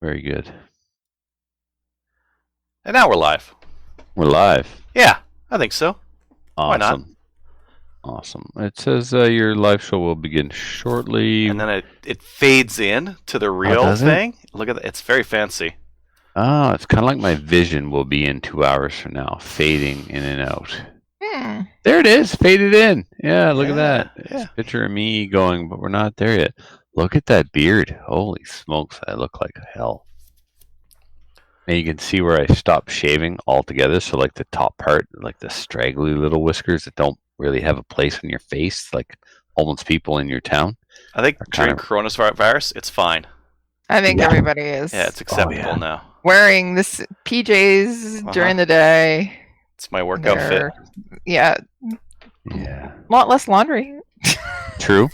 Very good. And now we're live. We're live. Yeah, I think so. Why not? Awesome. Awesome. It says your live show will begin shortly. And then it fades in to the real thing. Look at that. It's very fancy. Oh, it's kind of like my vision will be in 2 hours from now, fading in and out. There it is, faded in. Yeah, look at that. It's a picture of me going, but we're not there yet. Look at that beard. Holy smokes, I look like hell. And you can see where I stopped shaving altogether. So like the top part, like the straggly little whiskers that don't really have a place on your face, like homeless people in your town. I think during coronavirus, it's fine. I think everybody is. Yeah, it's acceptable now. Wearing this PJs during the day. It's my work outfit. Yeah. Yeah. A lot less laundry. True.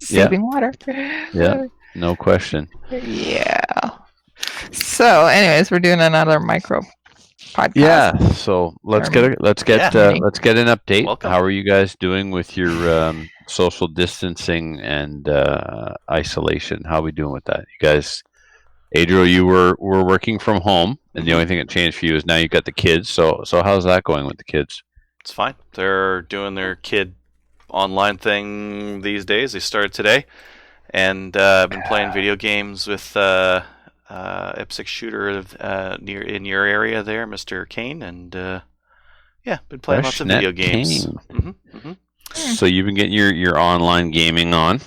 Saving water. Yeah. No question. Yeah. So, anyways, we're doing another micro podcast. Yeah. So let's get an update. Welcome. How are you guys doing with your social distancing and isolation? How are we doing with that? You guys, Adriel, you were working from home, and the only thing that changed for you is now you got the kids. So how's that going with the kids? It's fine. They're doing their kid online thing these days. They started today, and I've been playing video games with IPSC shooter in your area there, Mr. Kane, and been playing lots of video games. So you've been getting your online gaming on.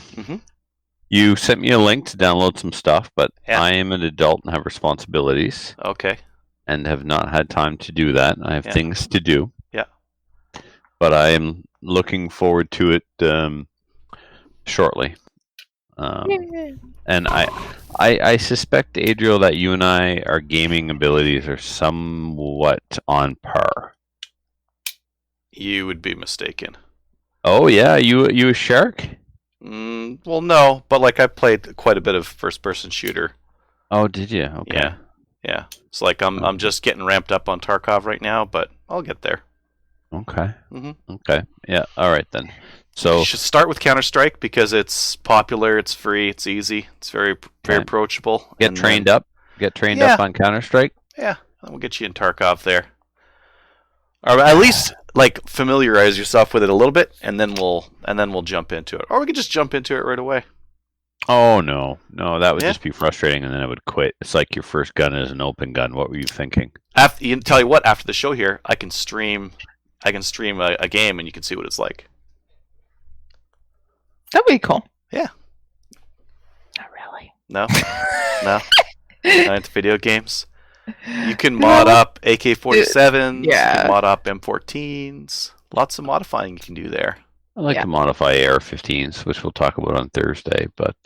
You sent me a link to download some stuff, but I am an adult and have responsibilities. Okay. And have not had time to do that. I have things to do. Yeah. But I am looking forward to it shortly. And I suspect, Adriel, that you and our gaming abilities are somewhat on par. You would be mistaken. Oh yeah, you a shark? Well, no, but like I played quite a bit of first-person shooter. Oh, did you? Okay. Yeah. It's like I'm just getting ramped up on Tarkov right now, but I'll get there. Okay. Okay. Yeah. All right then. So you should start with Counter-Strike because it's popular, it's free, it's easy, it's very approachable. Get trained up on Counter-Strike. Yeah, and we'll get you in Tarkov there. Or at least like familiarize yourself with it a little bit, and then we'll jump into it. Or we could just jump into it right away. Oh no, that would just be frustrating, and then I would quit. It's like your first gun is an open gun. What were you thinking? After the show here, I can stream a game, and you can see what it's like. That'd be cool. Yeah. Not really. No. Not into video games. You can mod up AK-47s. Yeah. You can mod up M14s. Lots of modifying you can do there. I like to modify AR-15s, which we'll talk about on Thursday. But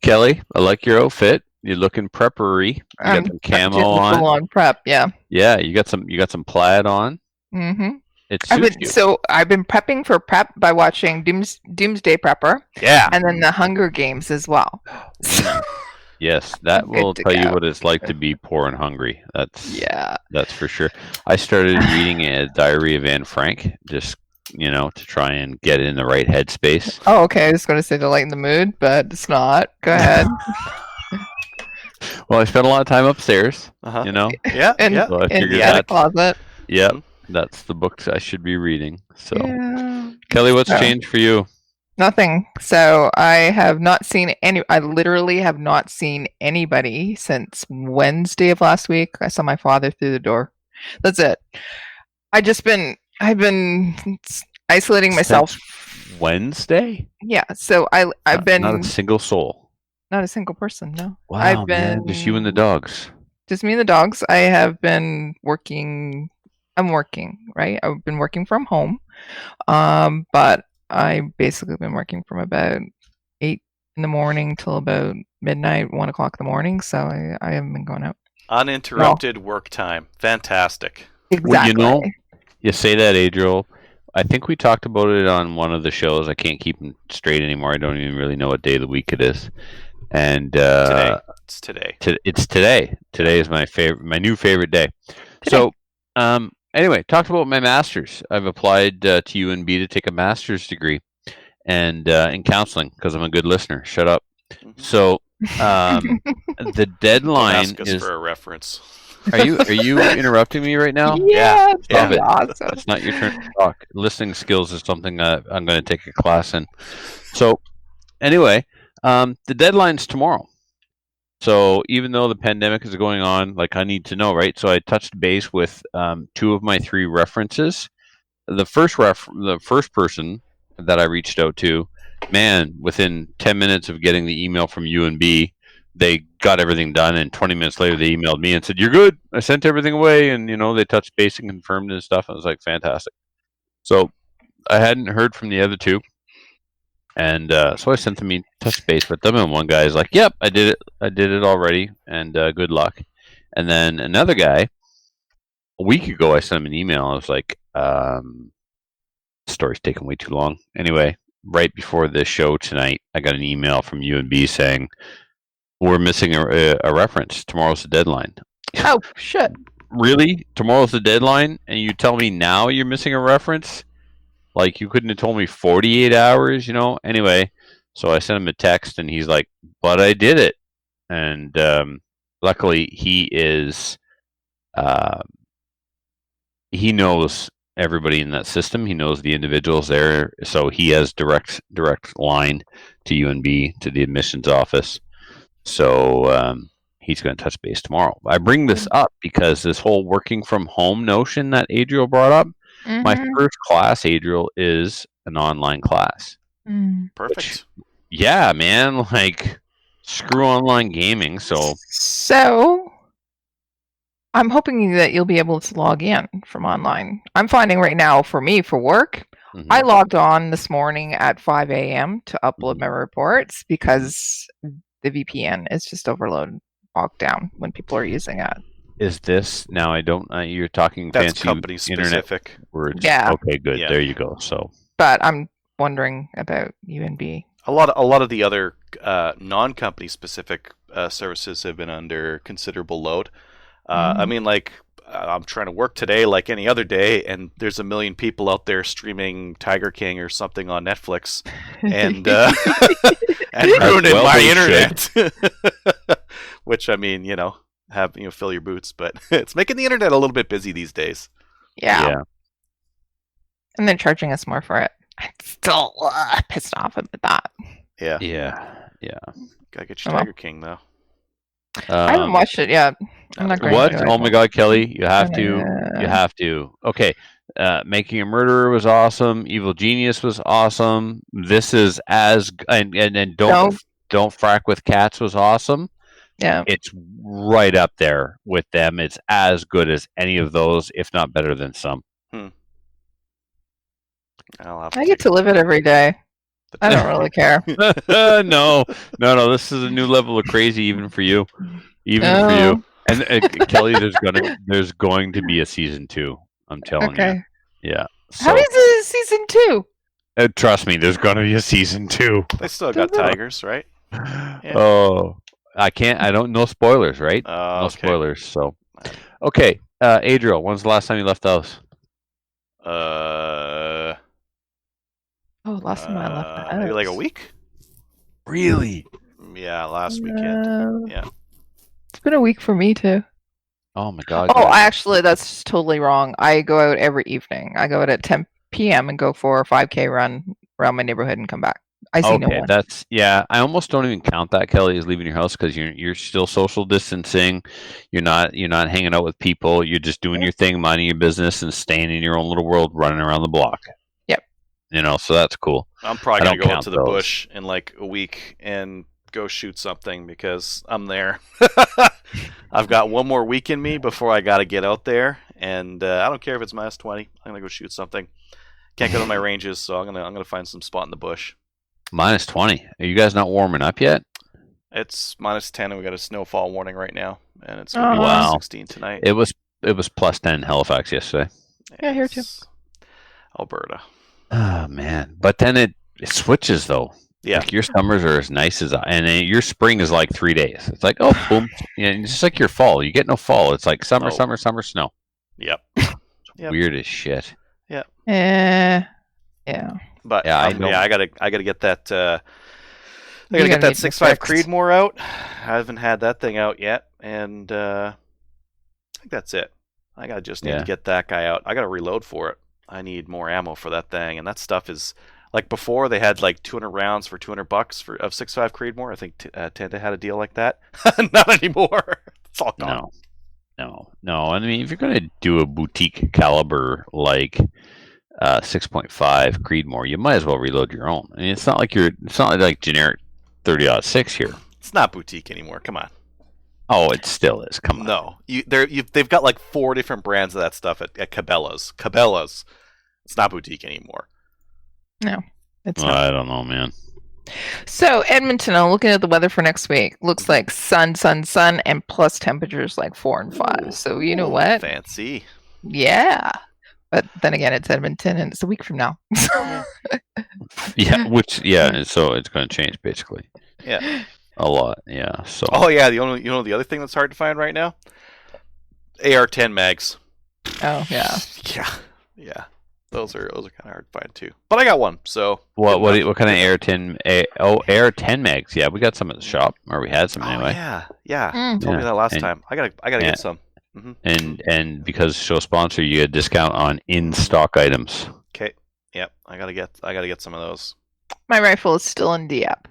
Kelly, I like your outfit. You're looking preppery. You got some camo on. Full on prep, yeah. Yeah, you got some plaid on. Mm-hmm. It suits you. So I've been prepping for prep by watching Doomsday Prepper. Yeah. And then the Hunger Games as well. Yes, that will tell you what it's like to be poor and hungry. That's for sure. I started reading a Diary of Anne Frank, just to try and get in the right headspace. Oh, okay. I was going to say to lighten the mood, but it's not. Go ahead. Well, I spent a lot of time upstairs. Yeah. In the closet. Yep. That's the books I should be reading. So, Kelly, what's changed for you? Nothing. So I literally have not seen anybody since Wednesday of last week. I saw my father through the door. That's it. I've been isolating myself. Wednesday? Yeah. So I've been not a single soul. Not a single person. No. Wow, man, just you and the dogs. Just me and the dogs. I have been working. I'm working, right? I've been working from home, but I've basically been working from about 8 in the morning till about midnight, 1 o'clock in the morning. So I haven't been going out. Uninterrupted work time. Fantastic. Exactly. Well, you say that, Adriel. I think we talked about it on one of the shows. I can't keep them straight anymore. I don't even really know what day of the week it is. And it's today. It's today. Today is my new favorite day. Today. So, anyway, talked about my master's. I've applied to UNB to take a master's degree, and in counseling because I'm a good listener. Shut up. So The Don't deadline ask us is. for a reference. Are you interrupting me right now? Yeah, Stop it. awesome. It's not your turn to talk. Listening skills is something I'm going to take a class in. So, anyway, the deadline's tomorrow. So even though the pandemic is going on, like I need to know, right? So I touched base with 2 of my 3 references. The first person that I reached out to, man, within 10 minutes of getting the email from UNB, they got everything done, and 20 minutes later they emailed me and said, "You're good. I sent everything away," and they touched base and confirmed and stuff. I was like, fantastic. So I hadn't heard from the other 2. And so I sent them touch base with them, and one guy is like, "Yep, I did it. I did it already, and good luck." And then another guy, a week ago, I sent him an email. I was like, "Story's taking way too long." Anyway, right before the show tonight, I got an email from UNB saying we're missing a reference. Tomorrow's the deadline. Oh shit! Really? Tomorrow's the deadline, and you tell me now you're missing a reference? Like, you couldn't have told me 48 hours, Anyway, so I sent him a text, and he's like, "But I did it." And luckily, he knows everybody in that system. He knows the individuals there, so he has direct line to UNB, to the admissions office. So he's going to touch base tomorrow. I bring this up because this whole working from home notion that Adriel brought up, my first class, Adriel, is an online class. Perfect. Which, yeah, man, like, screw online gaming. So I'm hoping that you'll be able to log in from online. I'm finding right now, for me, for work, I logged on this morning at 5 a.m. to upload my reports because the VPN is just overloaded, bogged down when people are using it. Is this now? I don't. You're talking That's fancy company internet specific words. Yeah. Okay, good. Yeah. There you go. So, but I'm wondering about UNB. A lot of the other non-company specific services have been under considerable load. I mean, like, I'm trying to work today like any other day, and there's a million people out there streaming Tiger King or something on Netflix, and and ruining my internet. Which, I mean, fill your boots, but it's making the internet a little bit busy these days. Yeah. And then charging us more for it. I'm still pissed off about that. Yeah. Gotta get your Tiger King though. I haven't watched it yet. I'm not going what? to. Oh my God, Kelly, you have to. You have to. Okay. Making a Murderer was awesome. Evil Genius was awesome. This is and don't frack with cats was awesome. Yeah. It's right up there with them. It's as good as any of those, if not better than some. I get to live it every day. I don't really care. No. This is a new level of crazy, even for you. For you. And Kelly, there's going to be a season 2. I'm telling you. Yeah. So, how is it season 2? Trust me, there's going to be a season 2. They still got tigers, right? Yeah. Oh, I can't. I don't. No spoilers, right? No spoilers. So, okay. Adriel, when's the last time you left the house? Last time I left the house. Maybe like a week. Really? Yeah, last weekend. Yeah. It's been a week for me too. Oh my God. Actually, that's totally wrong. I go out every evening. I go out at 10 p.m. and go for a 5K run around my neighborhood and come back. I see no one. I almost don't even count that, Kelly, as leaving your house because you're still social distancing. You're not hanging out with people. You're just doing your thing, minding your business, and staying in your own little world, running around the block. Yep. So that's cool. I'm probably gonna go into the bush in like a week and go shoot something because I'm there. I've got one more week in me before I gotta get out there, and I don't care if it's -20. I'm gonna go shoot something. Can't go to my ranges, so I'm gonna find some spot in the bush. -20. Are you guys not warming up yet? It's -10, and we got a snowfall warning right now, and it's gonna be -16 tonight. It was +10 in Halifax yesterday. Yeah, here too. Alberta. Oh man, but then it switches though. Yeah, like your summers are as nice as, and your spring is like 3 days. It's like, oh, boom, it's just like your fall. You get no fall. It's like summer, snow. Yep. Weird as shit. Yeah. Yeah. But I gotta get that I gotta get that need 6.5 fixed. Creedmoor out. I haven't had that thing out yet, and I think that's it. I gotta just need to get that guy out. I gotta reload for it. I need more ammo for that thing, and that stuff is like before they had like 200 rounds for $200 of 6.5 Creedmoor. I think Tenda had a deal like that. Not anymore. It's all gone. No. I mean, if you're gonna do a boutique caliber like 6.5 Creedmoor, you might as well reload your own. I mean, it's not like generic 30-06 here. It's not boutique anymore. Come on. Oh, it still is. Come on. No, they've got like 4 different brands of that stuff at Cabela's. Cabela's. It's not boutique anymore. No, it's not. I don't know, man. So Edmonton, I'm looking at the weather for next week. Looks like sun, and plus temperatures like 4 and 5. Ooh, so you know what? Fancy. Yeah. But then again, it's Edmonton, and it's a week from now. Yeah, so it's going to change basically. Yeah. A lot, yeah. So. Oh yeah, the other thing that's hard to find right now, AR-10 mags. Oh yeah. Yeah. Those are kind of hard to find too. But I got one. So. What kind of AR-10? AR-10 mags. Yeah, we got some at the shop, or we had some anyway. Yeah. Told me that last time. I gotta get some. Mm-hmm. And because show sponsor, you get a discount on in-stock items. Okay. Yep. I gotta get some of those. My rifle is still in Dieppe.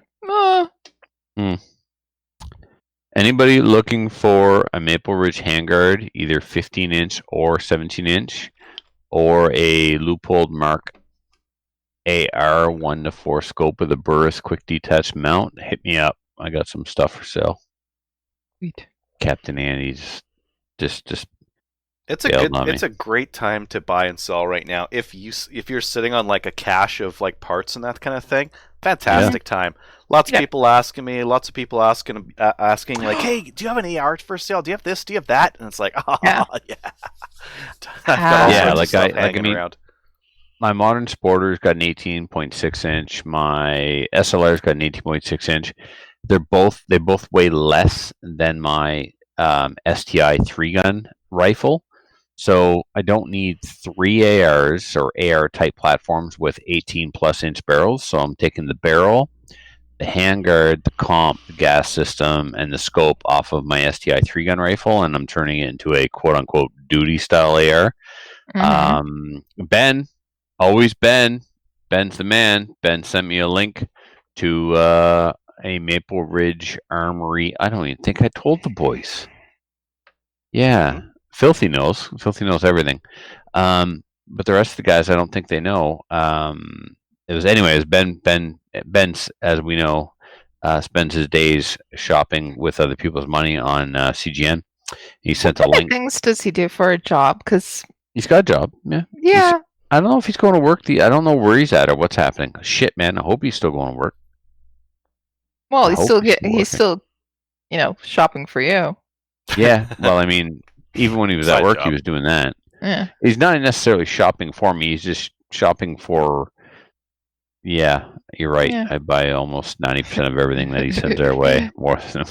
Anybody looking for a Maple Ridge handguard, either 15-inch or 17-inch, or a Leupold Mark AR 1-4 scope with a Burris quick detach mount? Hit me up. I got some stuff for sale. Sweet. Captain Andy's just it's a great time to buy and sell right now. If you're sitting on like a cache of like parts and that kind of thing, fantastic time. Lots of people asking me. Lots of people asking like, "Hey, do you have an AR for sale? Do you have this? Do you have that?" And it's like, "Oh yeah." Around. My Modern Sporter's got an 18.6 inch. My SLR's got an 18.6 inch. They both weigh less than my STI 3-gun rifle. So I don't need 3 ARs or AR type platforms with 18+ inch barrels. So I'm taking the barrel, the handguard, the comp, the gas system, and the scope off of my STI 3-gun rifle, and I'm turning it into a quote unquote duty style AR. Mm-hmm. Ben's the man. Ben sent me a link to a Maple Ridge Armory. I don't even think I told the boys. Yeah. Mm-hmm. Filthy knows everything. But the rest of the guys, I don't think they know. It was Ben, as we know, spends his days shopping with other people's money on CGN. He sent a link. What things does he do for a job? Because he's got a job. Yeah. I don't know if he's going to work. I don't know where he's at or what's happening. Shit, man. I hope he's still going to work. Well, he's still, shopping for you. Yeah. Well, I mean, even when he was at work, he was doing that. Yeah. He's not necessarily shopping for me. He's just shopping for. Yeah, you're right. Yeah. I buy almost 90% of everything that he sends our way. More than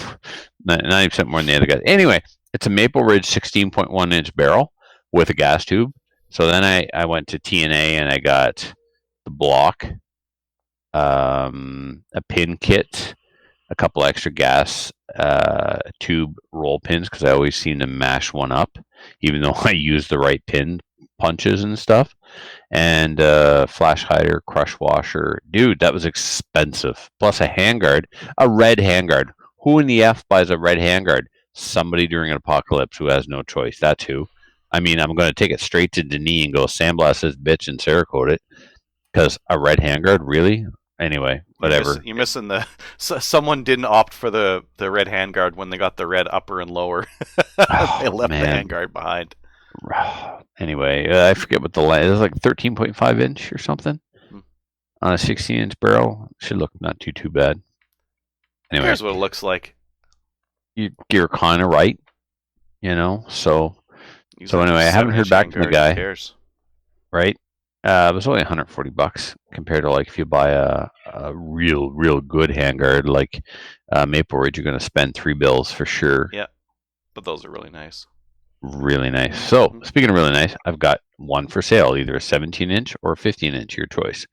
90% more than the other guys. Anyway, it's a Maple Ridge 16.1 inch barrel with a gas tube. So then I went to TNA and I got the block, a pin kit, a couple extra gas tube roll pins because I always seem to mash one up, even though I use the right pin punches and stuff, and flash hider, crush washer. Dude, that was expensive. Plus a handguard, a red handguard. Who in the F buys a red handguard? Somebody during an apocalypse who has no choice. That's who. I mean, I'm going to take it straight to Denis and go sandblast this bitch and Cerakote it because a red handguard, really? Anyway, whatever. You're missing someone didn't opt for the red handguard when they got the red upper and lower. They left the handguard behind. Anyway, I forget what the length. It was like 13.5 inch or something on a 16-inch barrel. Should look not too bad. Anyway, here's what it looks like. You're kind of right, So anyway, I haven't heard back from the guy. Right? It was only $140 compared to like if you buy a real good handguard like Maple Ridge, you're going to spend $3 for sure. Yeah, but those are really nice. Really nice. So, speaking of really nice, I've got one for sale, either a 17-inch or a 15-inch, your choice.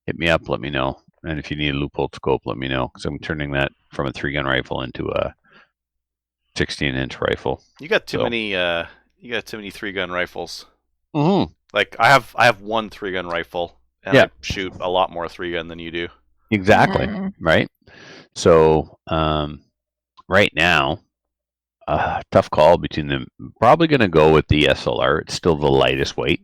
Hit me up, let me know. And if you need a loophole scope, let me know, because I'm turning that from a 3-gun rifle into a 16-inch rifle. You got too many. You got too many 3-gun rifles. Mm-hmm. Like I have one 3-gun rifle, and I shoot a lot more 3-gun than you do. Exactly. Right. So right now, tough call between them. Probably going to go with the SLR. It's still the lightest weight.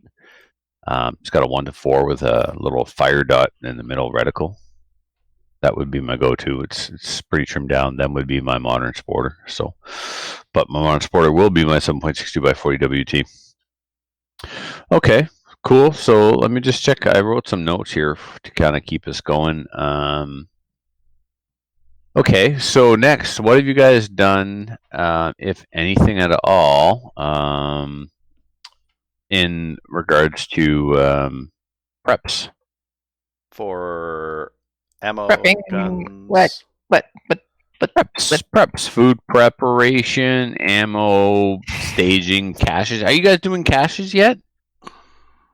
It's got a 1-4 with a little fire dot in the middle reticle. That would be my go-to. It's pretty trimmed down. Then would be my modern sporter. So, but my modern sporter will be my 7.62 x 40 WT. Okay, cool. So let me just check. I wrote some notes here to kind of keep us going. Okay, so next, what have you guys done, if anything at all, in regards to preps? For ammo, Prepping, guns. Preps, food preparation, ammo, staging, caches. Are you guys doing caches yet?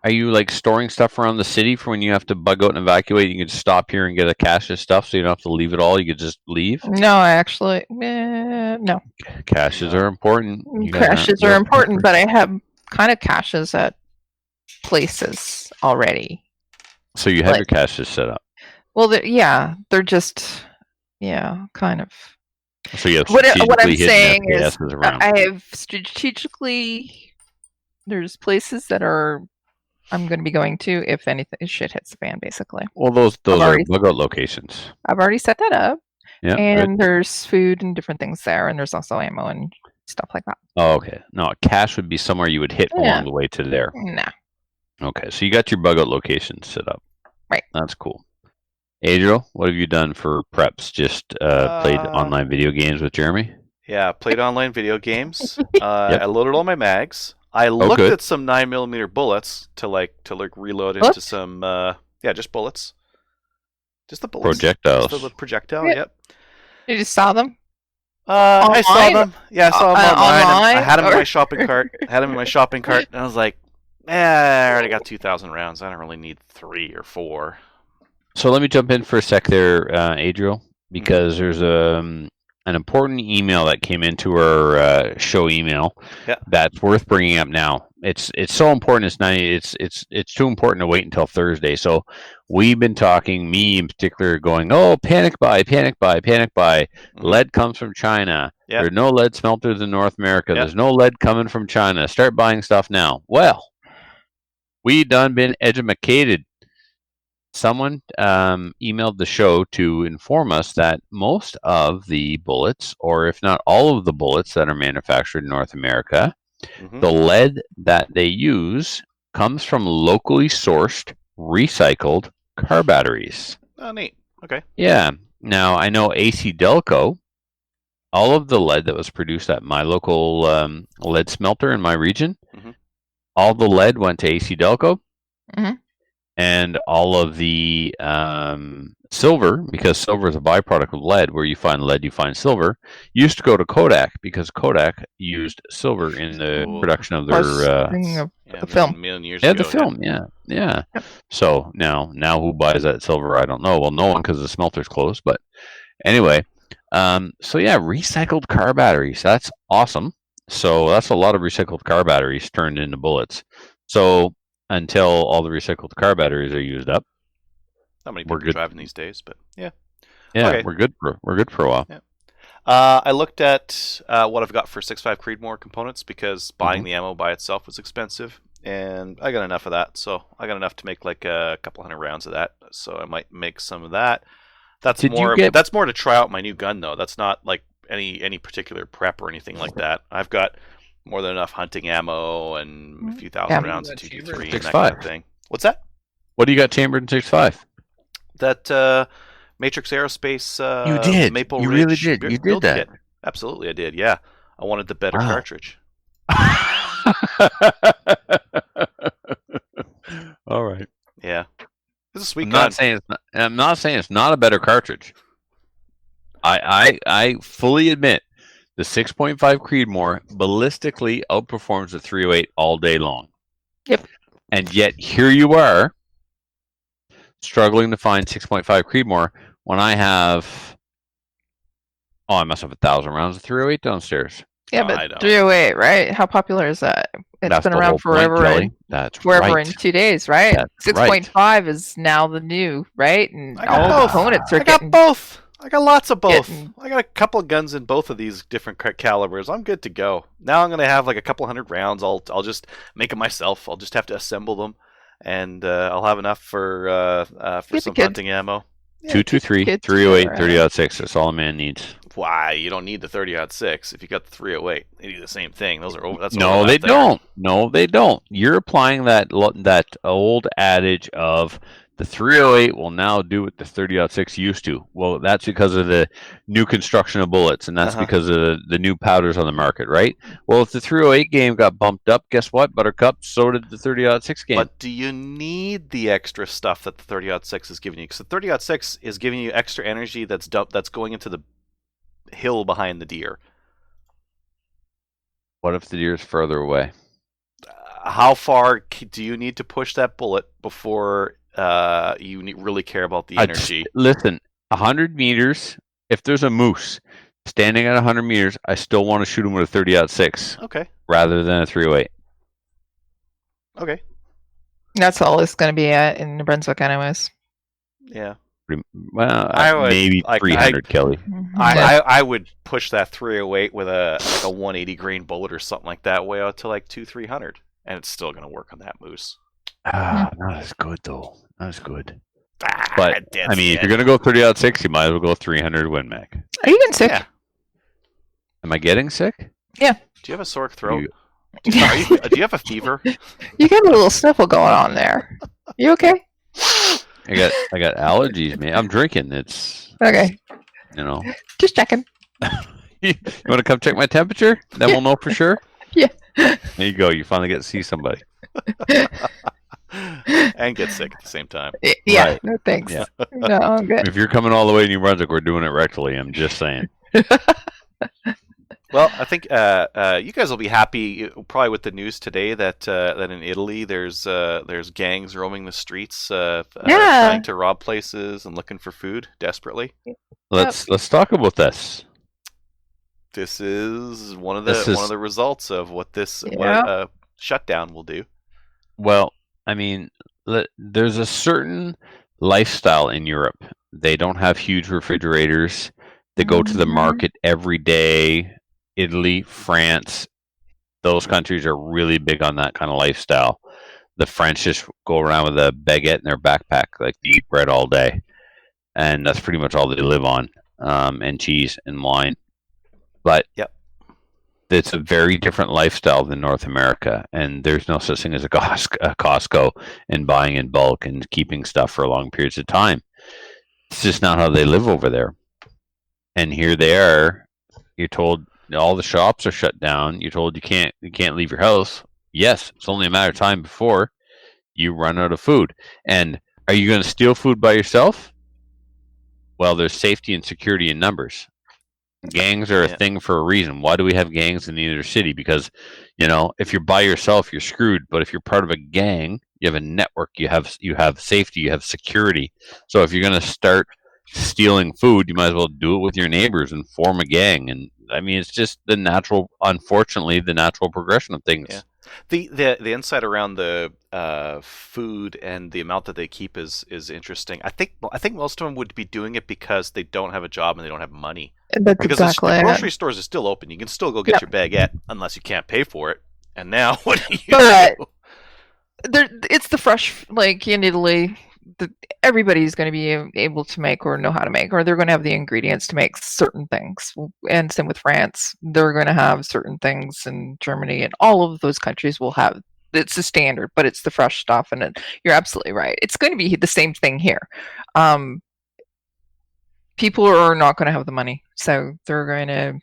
Are you like storing stuff around the city for when you have to bug out and evacuate? You can just stop here and get a cache of stuff, so you don't have to leave it all. You could just leave. No, actually, no. Caches are important. Caches are important, but I have kind of caches at places already. So you have your caches set up. Well, they're just kind of. So you have what I'm saying is, around. I have strategically. There's places that I'm going to be going to if anything shit hits the fan, basically. Well, those are bug out locations. I've already set that up. Yeah, and there's food and different things there, and there's also ammo and stuff like that. Oh, okay. No, a cache would be somewhere you would hit along the way to there. No. Okay, so you got your bug out location set up. Right. That's cool. Adriel, what have you done for preps? Just played online video games with Jeremy? Yeah, played online video games. I loaded all my mags. I looked at some 9mm bullets to reload into some just bullets. Just the bullets. Projectiles. Just the projectile, yep. You just saw them? I saw them. Yeah, I saw them online. I had them in my shopping cart. And I was like, I already got 2,000 rounds. I don't really need 3 or 4. So let me jump in for a sec there, Adriel, because there's an important email that came into our show email that's worth bringing up now. It's so important. It's too important to wait until Thursday. So we've been talking, me in particular, going, panic buy. Lead comes from China. Yep. There's no lead smelters in North America. Yep. There's no lead coming from China. Start buying stuff now. Well, we done been educated. Someone emailed the show to inform us that most of the bullets, or if not all of the bullets that are manufactured in North America, the lead that they use comes from locally sourced, recycled car batteries. Oh, neat. Okay. Yeah. Now, I know AC Delco, all of the lead that was produced at my local lead smelter in my region, all the lead went to AC Delco. And all of the silver, because silver is a byproduct of lead, where you find lead, you find silver, used to go to Kodak because Kodak used silver in the production of their film. Million years ago, the film, yeah. So now who buys that silver? I don't know. Well, no one, because the smelter's closed. But anyway, recycled car batteries. That's awesome. So that's a lot of recycled car batteries turned into bullets. So until all the recycled car batteries are used up, not many people driving these days, but okay. we're good for a while. Yeah. I looked at what I've got for 6.5 Creedmoor components because buying the ammo by itself was expensive, and I got enough of that. So I got enough to make like a couple hundred rounds of that. So I might make some of that. That's more to try out my new gun, though. That's not like any particular prep or anything like that. I've got more than enough hunting ammo and a few thousand rounds of 223 and that kind of thing. What's that? What do you got chambered in 6.5? That Matrix Aerospace you did. Maple you Ridge really did. You did that. Kit. Absolutely, I did. Yeah, I wanted the better cartridge. All right. Yeah, it's a sweet gun. I'm not saying it's not a better cartridge. I fully admit the 6.5 Creedmoor ballistically outperforms the 308 all day long. Yep. And yet here you are struggling to find 6.5 Creedmoor when I have. Oh, I must have 1,000 rounds of 308 downstairs. Yeah, No, I but don't. 308, right? How popular is that? It's That's been the around whole forever. point, Kelly. And That's forever right. in 2 days, right? That's right. 6.5 is now the new, right? And I got all both. the opponents are I got getting. both. I got lots of both. Getting- I got a couple of guns in both of these different calibers. I'm good to go. Now I'm gonna have like a couple hundred rounds. I'll just make them myself. I'll just have to assemble them, and I'll have enough for Get the some kids. hunting ammo. 223, kids 308, are, 30-06. That's all a man needs. Why? You don't need the 30-06 if you got the 308. They do the same thing. Those are over. That's No, overlap they there. don't. No, they don't. You're applying that old adage of the 308 will now do what the 30-06 used to. Well, that's because of the new construction of bullets, and that's because of the new powders on the market, right? Well, if the 308 game got bumped up, guess what, Buttercup? So did the 30-06 game. But do you need the extra stuff that the 30-06 is giving you? Because the 30-06 is giving you extra energy that's going into the hill behind the deer. What if the deer is further away? How far do you need to push that bullet before you really care about the energy? Listen, 100 meters, if there's a moose standing at 100 meters, I still want to shoot him with a 30-06 Okay. rather than a 308. Okay. That's all it's going to be at in New Brunswick, anyways. Yeah. Well, I would- maybe like, 300, Kelly. I would push that 308 with a 180 grain bullet or something like that way out to like 200-300, and it's still going to work on that moose. Not as good, though. Not as good. Ah, But, I mean, if you're going to go 30-06, you might as well go 300 Win Mag. Are you getting sick? Yeah. Am I getting sick? Do you have a sore throat? You- Do you have a fever? You got a little sniffle going on there. You okay? I got allergies, man. I'm drinking. It's, Okay. you know. Just checking. You want to come check my temperature? Then we'll know for sure? Yeah. There you go. You finally get to see somebody. And get sick at the same time. Yeah. Right. No, thanks. Yeah. No, I'm good. If you're coming all the way to New Brunswick, we're doing it rectally. I'm just saying. Well, I think you guys will be happy probably with the news today that in Italy there's gangs roaming the streets, trying to rob places and looking for food desperately. Let's talk about this. This is one of the results of what a shutdown will do. Well, I mean, there's a certain lifestyle in Europe. They don't have huge refrigerators. They go to the market every day. Italy, France, those countries are really big on that kind of lifestyle. The French just go around with a baguette in their backpack, like they eat bread all day. And that's pretty much all they live on, and cheese and wine. But it's a very different lifestyle than North America, and there's no such thing as a Costco and buying in bulk and keeping stuff for long periods of time. It's just not how they live over there. And here they are. You're told all the shops are shut down. You're told you can't leave your house. Yes, it's only a matter of time before you run out of food. And are you going to steal food by yourself? Well, there's safety and security in numbers. Gangs are a thing for a reason. Why do we have gangs in the inner city? Because, if you're by yourself, you're screwed. But if you're part of a gang, you have a network. You have safety. You have security. So if you're going to start stealing food, you might as well do it with your neighbors and form a gang. And I mean, it's just unfortunately, the natural progression of things. Yeah. The insight around the food and the amount that they keep is interesting. I think most of them would be doing it because they don't have a job and they don't have money. That's because exactly the it. grocery stores are still open. You can still go get your baguette unless you can't pay for it. And now what do you But do? it's the fresh, like in Italy, everybody's going to be able to make or know how to make, or they're going to have the ingredients to make certain things. And same with France. They're going to have certain things in Germany, and all of those countries will have. It's a standard, but it's the fresh stuff, and you're absolutely right. It's going to be the same thing here. People are not going to have the money, so they're going to.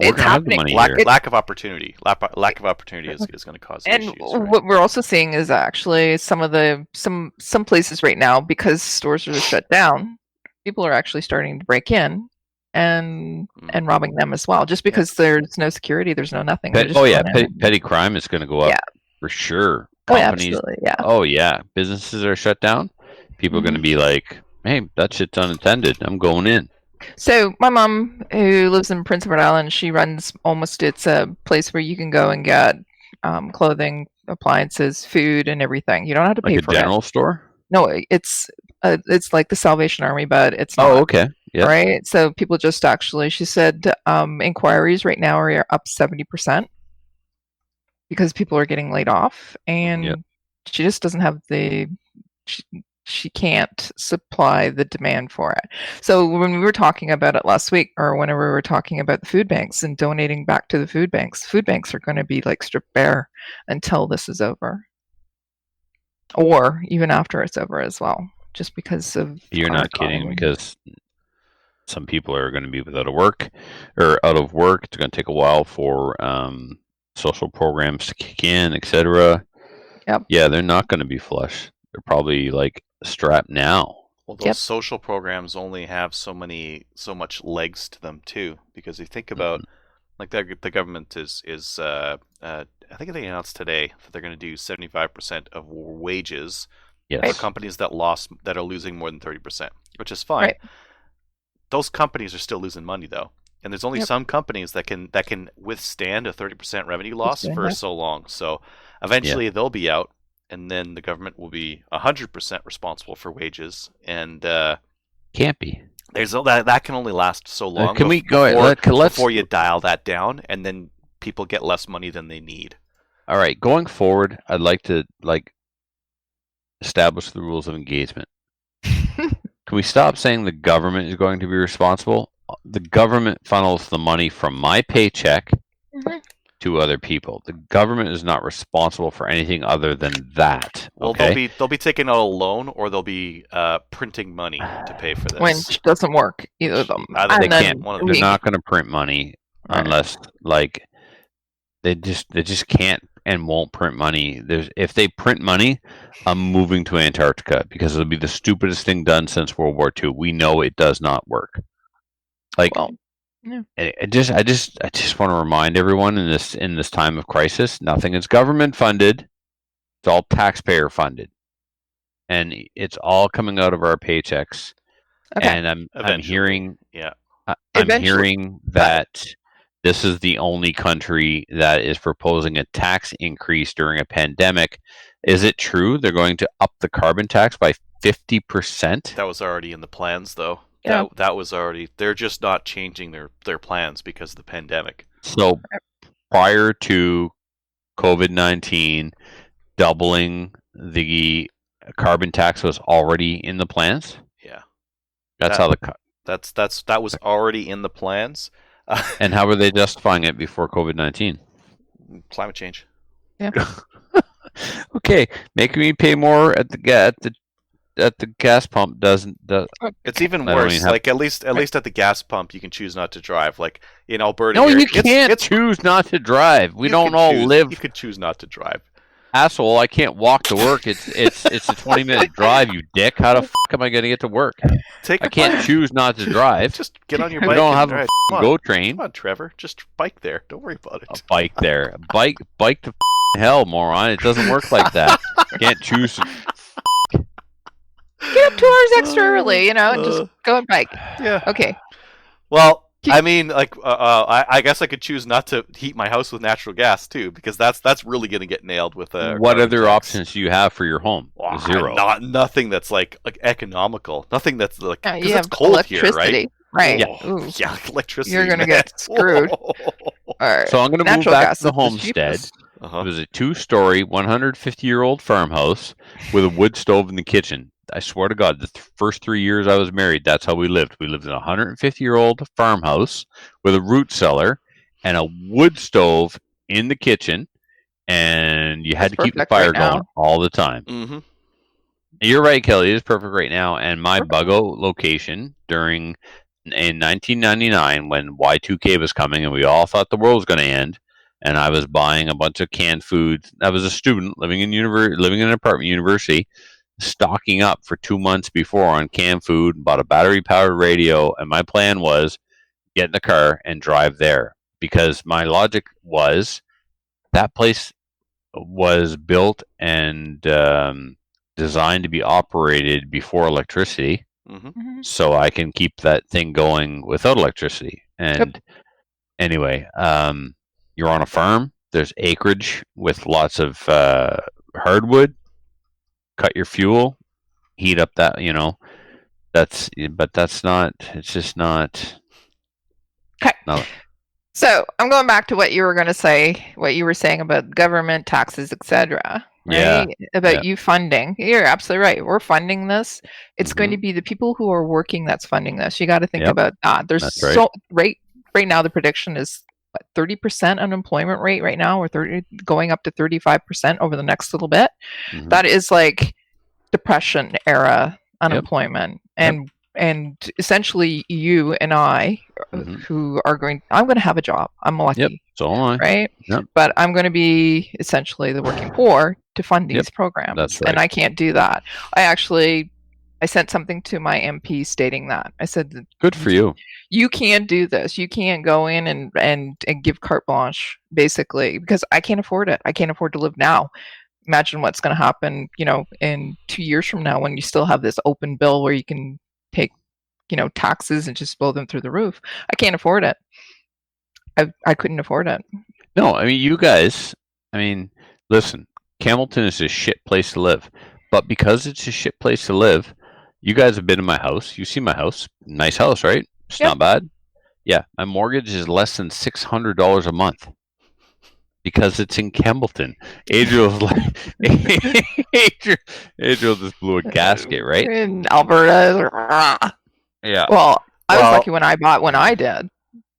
It's happening. Lack of opportunity. Lack of opportunity is going to cause issues. And what we're also seeing is actually some places right now, because stores are shut down, people are actually starting to break in and robbing them as well. Just because there's no security, there's no nothing. Petty crime is going to go up for sure. Companies, absolutely, yeah. Oh yeah, businesses are shut down. People are going to be like, hey, that shit's unattended. I'm going in. So my mom, who lives in Prince Edward Island, she runs Almost. It's a place where you can go and get clothing, appliances, food, and everything. You don't have to pay Like a for it. general store? No, it's like the Salvation Army, but it's not. Oh, okay. Yeah. Right. So people just actually, she said, inquiries right now are up 70% because people are getting laid off, and she just doesn't have the. She can't supply the demand for it. So when we were talking about it last week, or whenever we were talking about the food banks and donating back to the food banks are going to be like stripped bare until this is over, or even after it's over as well, just because of. You're not kidding, because some people are going to be without a work or out of work. It's going to take a while for social programs to kick in, etc. Yep. Yeah, they're not going to be flush. They're probably like strapped now. Well, those social programs only have so much legs to them too, because you think about like the government is I think they announced today that they're going to do 75% of wages for companies that are losing more than 30%, which is fine. Right. Those companies are still losing money though, and there's only some companies that can withstand a 30% revenue loss for so long. So eventually they'll be out, and then the government will be 100% responsible for wages, and can't be. There's that can only last so long. Can we go before you dial that down, and then people get less money than they need? All right, going forward, I'd like to establish the rules of engagement. Can we stop saying the government is going to be responsible? The government funnels the money from my paycheck to other people. The government is not responsible for anything other than that. Well, they'll be taking out a loan, or they'll be printing money to pay for this. Which doesn't work, either of them. They can't. They're not going to print money unless they just can't and won't print money. If they print money, I'm moving to Antarctica, because it'll be the stupidest thing done since World War II. We know it does not work. I just want to remind everyone in this time of crisis, nothing is government funded. It's all taxpayer funded, and it's all coming out of our paychecks. Okay. And I'm hearing that this is the only country that is proposing a tax increase during a pandemic. Is it true they're going to up the carbon tax by 50%? That was already in the plans, though. Yeah. That was already. They're just not changing their plans because of the pandemic. So prior to COVID-19, doubling the carbon tax was already in the plans? Yeah. That was already in the plans. And how were they justifying it before COVID-19? Climate change. Yeah. Okay, making me pay more at the gas pump doesn't. It's even worse. Like at least at the gas pump, you can choose not to drive. Like in Alberta, no, you can't choose not to drive. We don't all live. You could choose not to drive. Asshole! I can't walk to work. It's a 20-minute drive. You dick! How the fuck am I going to get to work? I can't choose not to drive. Just get on your bike. We don't have a GO train. Come on, Trevor. Just bike there. Don't worry about it. A bike there. Bike to hell, moron! It doesn't work like that. You can't choose. Get up 2 hours extra early, and just go and bike. Yeah. Okay. Well, I mean, like, I guess I could choose not to heat my house with natural gas too, because that's really going to get nailed with what other options do you have for your home? Zero. Nothing that's like economical. Nothing that's like, because it's cold here, right? Right. Yeah, electricity. You're going to get screwed. All right. So I'm going to move back to the homestead. It was a 2-story, 150-year-old farmhouse with a wood stove in the kitchen. I swear to God, the first 3 years I was married, that's how we lived. We lived in a 150-year-old farmhouse with a root cellar and a wood stove in the kitchen, and you had to keep the fire going all the time. Mm-hmm. You're right, Kelly. It is perfect right now. And my Buggo location in 1999, when Y2K was coming and we all thought the world was going to end, and I was buying a bunch of canned food. I was a student living in an apartment university, stocking up for 2 months before on canned food, bought a battery-powered radio, and my plan was get in the car and drive there, because my logic was that place was built and designed to be operated before electricity, so I can keep that thing going without electricity. And anyway, you're on a farm. There's acreage with lots of hardwood. Cut your fuel, heat up that, but that's not, it's just not. Okay. No. So I'm going back to what you were going to say, what you were saying about government taxes, etc. Right? About you funding. You're absolutely right. We're funding this. It's going to be the people who are working that's funding this. You got to think about that. There's right now the prediction is 30% unemployment rate right now, or going up to 35% over the next little bit. That is like Depression era unemployment, and essentially you and I, who are I'm going to have a job. I'm lucky. So am I. Right? But I'm going to be essentially the working poor to fund these programs. That's right. And I can't do that. I sent something to my MP stating that. I said, good for you. You can't do this. You can't go in and give carte blanche, basically, because I can't afford it. I can't afford to live now. Imagine what's going to happen, in 2 years from now, when you still have this open bill where you can take, taxes and just blow them through the roof. I can't afford it. I couldn't afford it. No, I mean, you guys, listen, Campbellton is a shit place to live. But because it's a shit place to live, you guys have been in my house. You see my house. Nice house, right? It's not bad. Yeah, my mortgage is less than $600 a month. Because it's in Campbellton. Adriel's like, Adriel just blew a gasket, right? In Alberta. Yeah. Well, I was lucky when I bought when I did,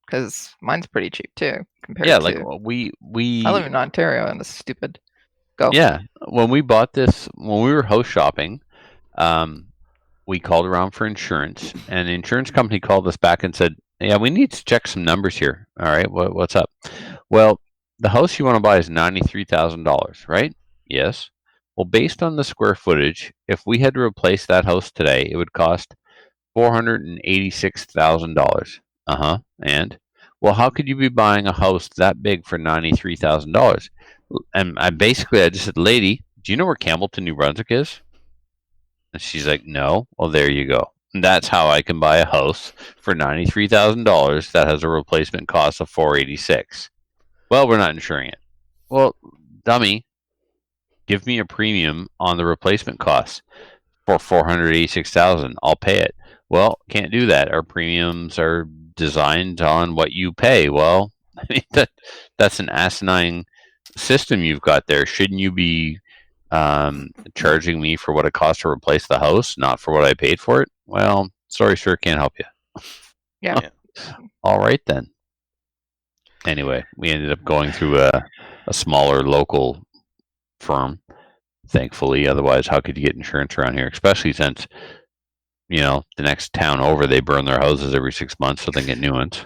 because mine's pretty cheap too compared to. Like we. I live in Ontario, and it's stupid. Go. Yeah, when we bought this, when we were house shopping, we called around for insurance, and the insurance company called us back and said, "Yeah, we need to check some numbers here. All right, what's up?" Well, the house you want to buy is $93,000, right? Yes. Well, based on the square footage, if we had to replace that house today, it would cost $486,000. And well, how could you be buying a house that big for $93,000? And I just said, "Lady, do you know where Campbellton, New Brunswick is?" And she's like, "No." Well, there you go. And that's how I can buy a house for $93,000 that has a replacement cost of $486,000. Well, we're not insuring it. Well, dummy, give me a premium on the replacement costs for $486,000. I'll pay it. Well, can't do that. Our premiums are designed on what you pay. Well, that's an asinine system you've got there. Shouldn't you be charging me for what it costs to replace the house, not for what I paid for it? Well, sorry, sir, can't help you. Yeah. All right then. Anyway, we ended up going through a smaller local firm, thankfully. Otherwise, how could you get insurance around here? Especially since, the next town over, they burn their houses every 6 months, so they get new ones.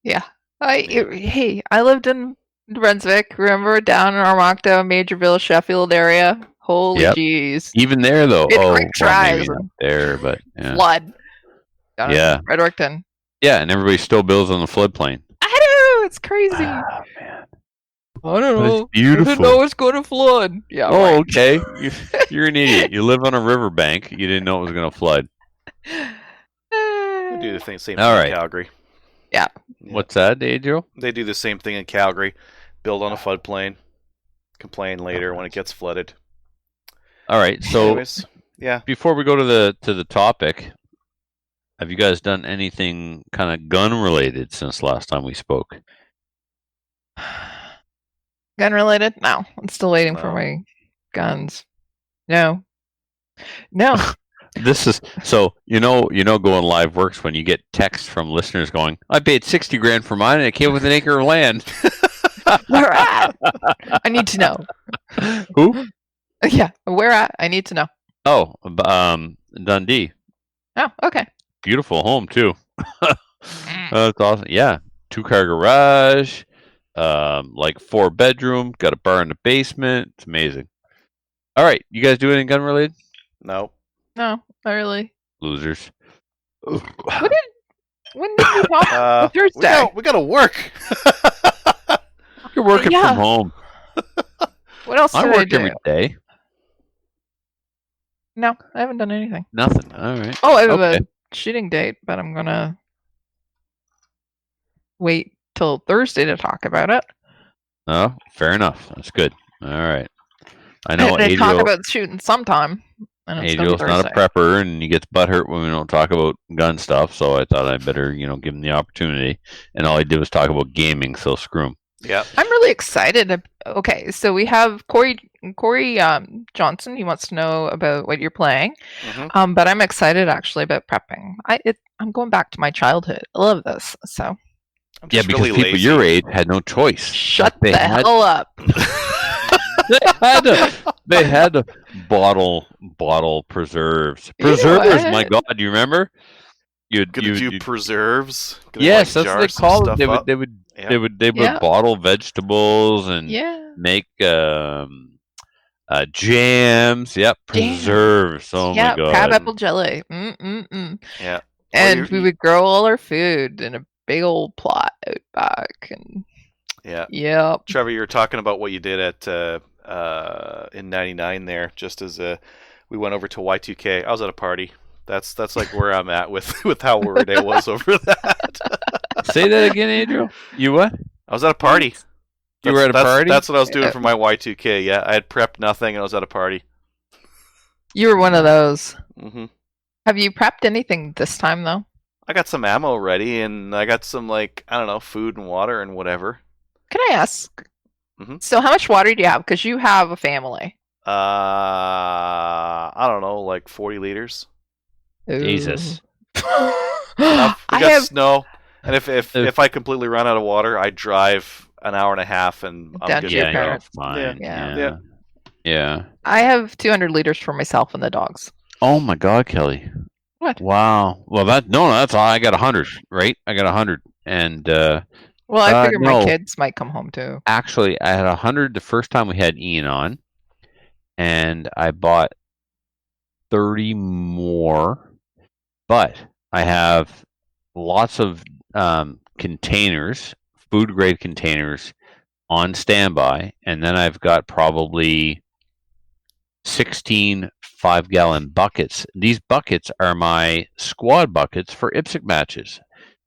Yeah. I lived in New Brunswick. Remember, down in Armagh, Majorville, Sheffield area? Holy jeez. Even there, though. Maybe not there, but yeah. Flood. Yeah. Redrickton. Yeah, and everybody still builds on the floodplain. I know, it's crazy. Oh, man. I don't know. It's beautiful. I didn't know it's going to flood. Yeah. Oh, okay. You're an idiot. You live on a riverbank. You didn't know it was going to flood. They do the same thing in Calgary. Yeah. What's that, Adriel? They do the same thing in Calgary. Build on a floodplain. Complain later when it gets flooded. All right. So, anyways, before we go to the topic, have you guys done anything kind of gun-related since last time we spoke? Gun-related? No. I'm still waiting for my guns. No. This is so going live works when you get texts from listeners going, "I paid $60,000 for mine and it came with an acre of land." Where at? I need to know. Who? Yeah, where at? I need to know. Oh, Dundee. Oh, okay. Beautiful home too. That's awesome. Yeah, 2-car garage, like 4-bedroom, got a bar in the basement. It's amazing. All right, you guys do anything gun related? No. No, not really. Losers. When did we talk? Thursday. We gotta work. You're working from home. What else I did I work do? every day. No, I haven't done anything. Nothing. All right. Oh, I have a shooting date, but I'm gonna wait till Thursday to talk about it. Oh, fair enough. That's good. All right. I know They talk Adriel. about shooting sometime. Adriel's not a prepper, and he gets butthurt when we don't talk about gun stuff. So I thought I'd better, give him the opportunity. And all he did was talk about gaming. So screw him. Yeah, I'm really excited. Okay, so we have Corey Johnson. He wants to know about what you're playing. Mm-hmm. But I'm excited actually about prepping. I'm going back to my childhood. I love this. So because really people lazy. your age had no choice. Shut the hell up. They had to bottle preserves. Preserves, my God, do you remember? You preserves? Yes, that's what they called it. They would bottle vegetables and make jams. Yep, preserves. Oh my God. Crab apple jelly. Yeah. And we would grow all our food in a big old plot out back. And yeah. Trevor, you were talking about what you did at in '99 there, just as we went over to Y2K. I was at a party. That's like where I'm at with how worried I was over that. Say that again, Adriel. You what? I was at a party. You were at a party? That's what I was doing for my Y2K. Yeah, I had prepped nothing and I was at a party. You were one of those. Mm-hmm. Have you prepped anything this time though? I got some ammo ready and I got some food and water and whatever. Can I ask? Mm-hmm. So how much water do you have? Because you have a family. I don't know, like 40 liters. Ooh. Jesus. We got snow, and if I completely run out of water, I drive an hour and a half, and I'm good. Fine. Yeah. I have 200 liters for myself and the dogs. Oh my God, Kelly. What? Wow. Well, that's all. I got 100, right? I got 100, and well, I figure my kids might come home too. Actually, I had 100 the first time we had Ian on, and I bought 30 more. But I have lots of containers, food grade containers, on standby, and then I've got probably 16 5-gallon buckets. These buckets are my squad buckets for IPSC matches.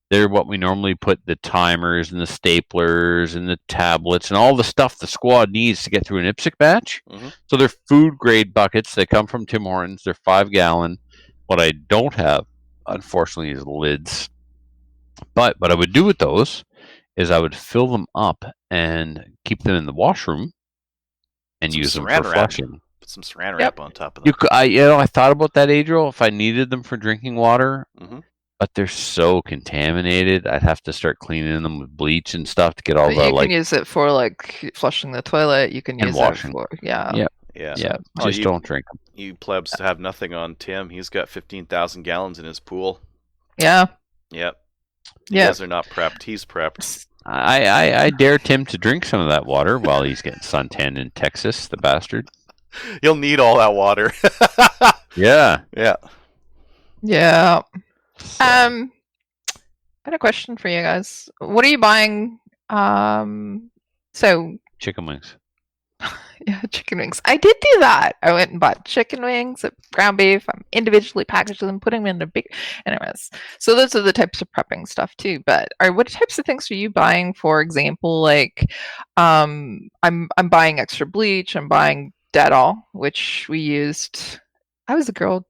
They're what we normally put the timers and the staplers and the tablets and all the stuff the squad needs to get through an IPSC match. Mm-hmm. So they're food grade buckets. They come from Tim Hortons. They're 5-gallon. What I don't have, unfortunately, is lids. But what I would do with those is I would fill them up and keep them in the washroom and use them for flushing. Put some saran wrap on top of them. I thought about that, Adriel, if I needed them for drinking water. Mm-hmm. But they're so contaminated. I'd have to start cleaning them with bleach and stuff to get all you can use it for flushing the toilet. You can use washing. It for Yeah. Just don't drink them. You plebs have nothing on Tim. He's got 15,000 gallons in his pool. Yeah. Yep. You guys are not prepped. He's prepped. I dare Tim to drink some of that water while he's getting suntanned in Texas, the bastard. You'll need all that water. Yeah. I had a question for you guys. What are you buying? Chicken wings. Yeah, chicken wings. I did do that. I went and bought chicken wings, ground beef. I'm individually packaged them, putting them in a big. Anyways, so those are the types of prepping stuff too. But what types of things are you buying? For example, like, I'm buying extra bleach. I'm buying Dettol, which we used. I was a Girl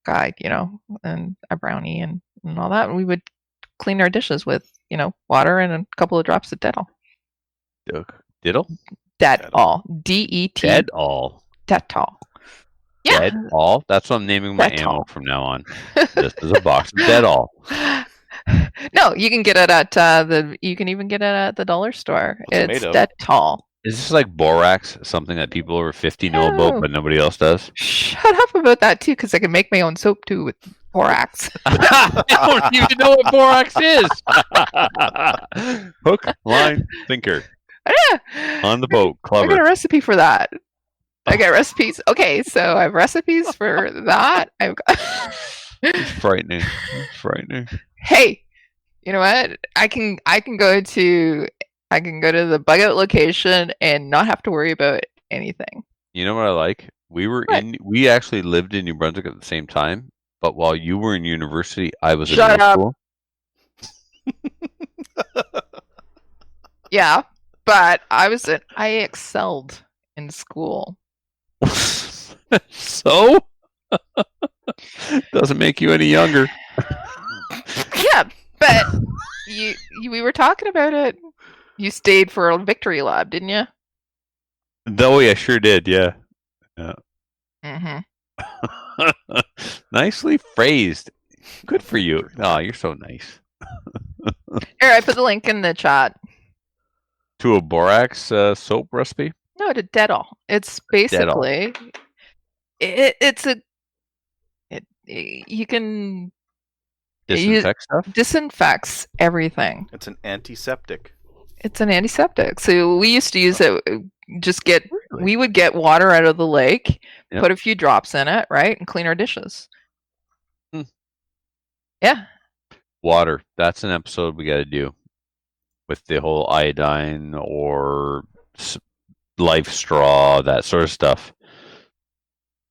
Guide, and a brownie and all that. And we would clean our dishes with, water and a couple of drops of Dettol. Diddle? Dettol. D-E-T. Dettol. Dettol. Yeah. Dettol? That's what I'm naming my ammo from now on. This is a box of Dettol. No, you can get it at you can even get it at the dollar store. It's Dettol. Is this like borax, something that people over 50 know about, but nobody else does? Shut up about that too, because I can make my own soap too with borax. I don't even know what borax is. Hook, line, sinker. Yeah. On the boat, clever. I got a recipe for that. I got recipes. Okay, so I have recipes for that. I've got. It's frightening. Hey, you know what? I can go to the bug out location and not have to worry about anything. You know what I like? We actually lived in New Brunswick at the same time, but while you were in university, I was in Shut middle up. school. Yeah, but I excelled in school. So? Doesn't make you any younger. Yeah, but we were talking about it. You stayed for a victory lab, didn't you? Though, yeah, sure did, yeah. Mm-hmm. Nicely phrased. Good for you. Oh, you're so nice. Here, I put the link in the chat. To a borax soap recipe? No, to Dettol. It's basically you can Disinfect stuff? disinfects everything. It's an antiseptic. It's an antiseptic. So we used to use it. We would get water out of the lake, put a few drops in it, right, and clean our dishes. Yeah. Water. That's an episode we got to do with the whole iodine or life straw, that sort of stuff.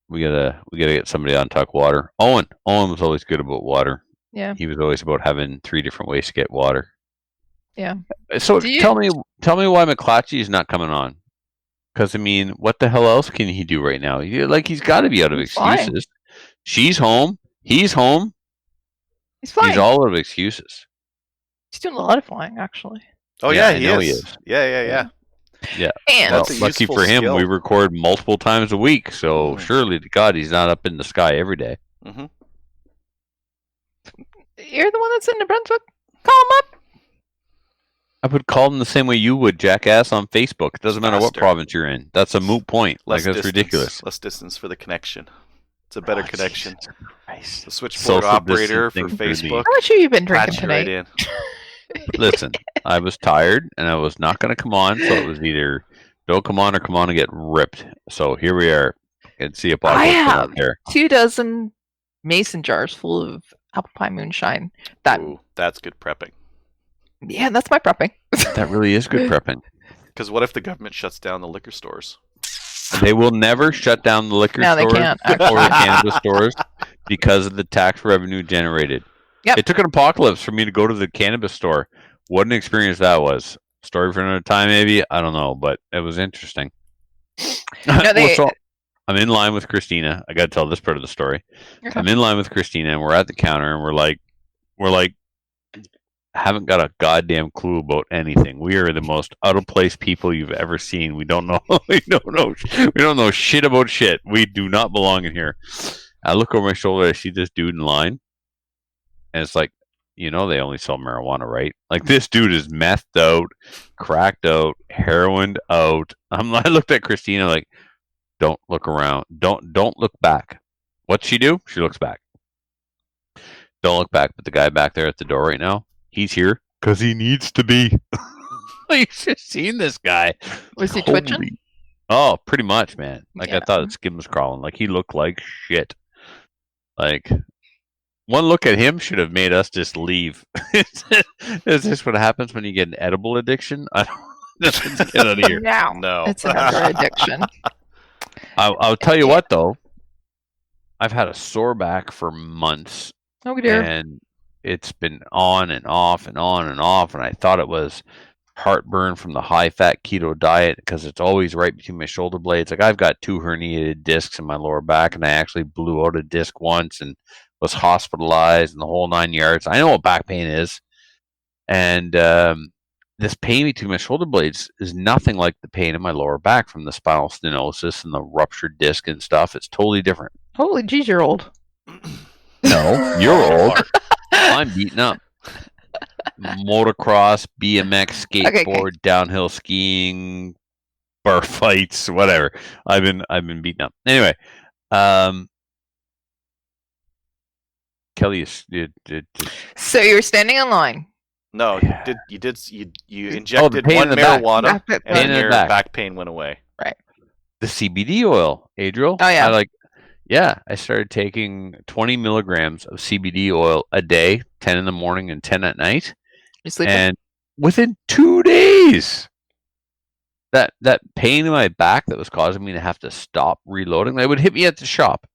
We gotta get somebody on talk water. Owen was always good about water. Yeah. He was always about having 3 different ways to get water. Yeah. So tell me why McClatchy is not coming on. Because, I mean, what the hell else can he do right now? He's got to be out of excuses. Fine. She's home. He's home. He's fine. He's all out of excuses. He's doing a lot of flying, actually. Oh, yeah, he is. Yeah. Yeah. And well, lucky for him, we record multiple times a week, so surely to God he's not up in the sky every day. Mm-hmm. You're the one that's in New Brunswick? Call him up. I would call him the same way you would, jackass, on Facebook. It doesn't matter what province you're in. That's a moot point. That's ridiculous. Less distance for the connection. It's a better connection. Christ. The switchboard operator for Facebook. How much have you been drinking tonight? Right Listen, I was tired and I was not going to come on, so it was either don't come on or come on and get ripped. So here we are. And see if I have 24 mason jars full of apple pie moonshine. That's good prepping. Yeah, that's my prepping. That really is good prepping. Because what if the government shuts down the liquor stores? They will never shut down the liquor stores they can't, or the cannabis stores because of the tax revenue generated. Yep. It took an apocalypse for me to go to the cannabis store. What an experience that was. Story for another time, maybe? I don't know, but it was interesting. So I'm in line with Christina. I got to tell this part of the story. Okay. I'm in line with Christina, and we're at the counter, and we're like, haven't got a goddamn clue about anything. We are the most out of place people you've ever seen. We don't know. We don't know shit about shit. We do not belong in here. I look over my shoulder. I see this dude in line, and it's like, they only sell marijuana, right? Like, this dude is methed out, cracked out, heroined out. I looked at Christina like, don't look around. Don't look back. What's she do? She looks back. Don't look back. But the guy back there at the door right now, he's here because he needs to be. You've just seen this guy. Was he twitching? Oh, pretty much, man. Like, I thought his skin was crawling. Like, he looked like shit. Like, one look at him should have made us just leave. Is this what happens when you get an edible addiction? I don't. Let's get out of here. No, it's another addiction. I'll tell you what, though. I've had a sore back for months. Oh, dear. And it's been on and off and on and off. And I thought it was heartburn from the high-fat keto diet because it's always right between my shoulder blades. Like, I've got 2 herniated discs in my lower back, and I actually blew out a disc once and was hospitalized and the whole 9 yards. I know what back pain is. And this pain between my shoulder blades is nothing like the pain in my lower back from the spinal stenosis and the ruptured disc and stuff. It's totally different. Holy geez, you're old. No, you're old. I'm beaten up. Motocross, BMX, skateboard, downhill skiing, bar fights, whatever. I've been beaten up. Anyway, Kelly, so you're standing in line. No, you injected one marijuana and your back pain went away. Right. The CBD oil, Adriel. Oh yeah. I started taking 20 milligrams of CBD oil a day, 10 in the morning and 10 at night. You sleeping? And within 2 days, that pain in my back that was causing me to have to stop reloading, they would hit me at the shop.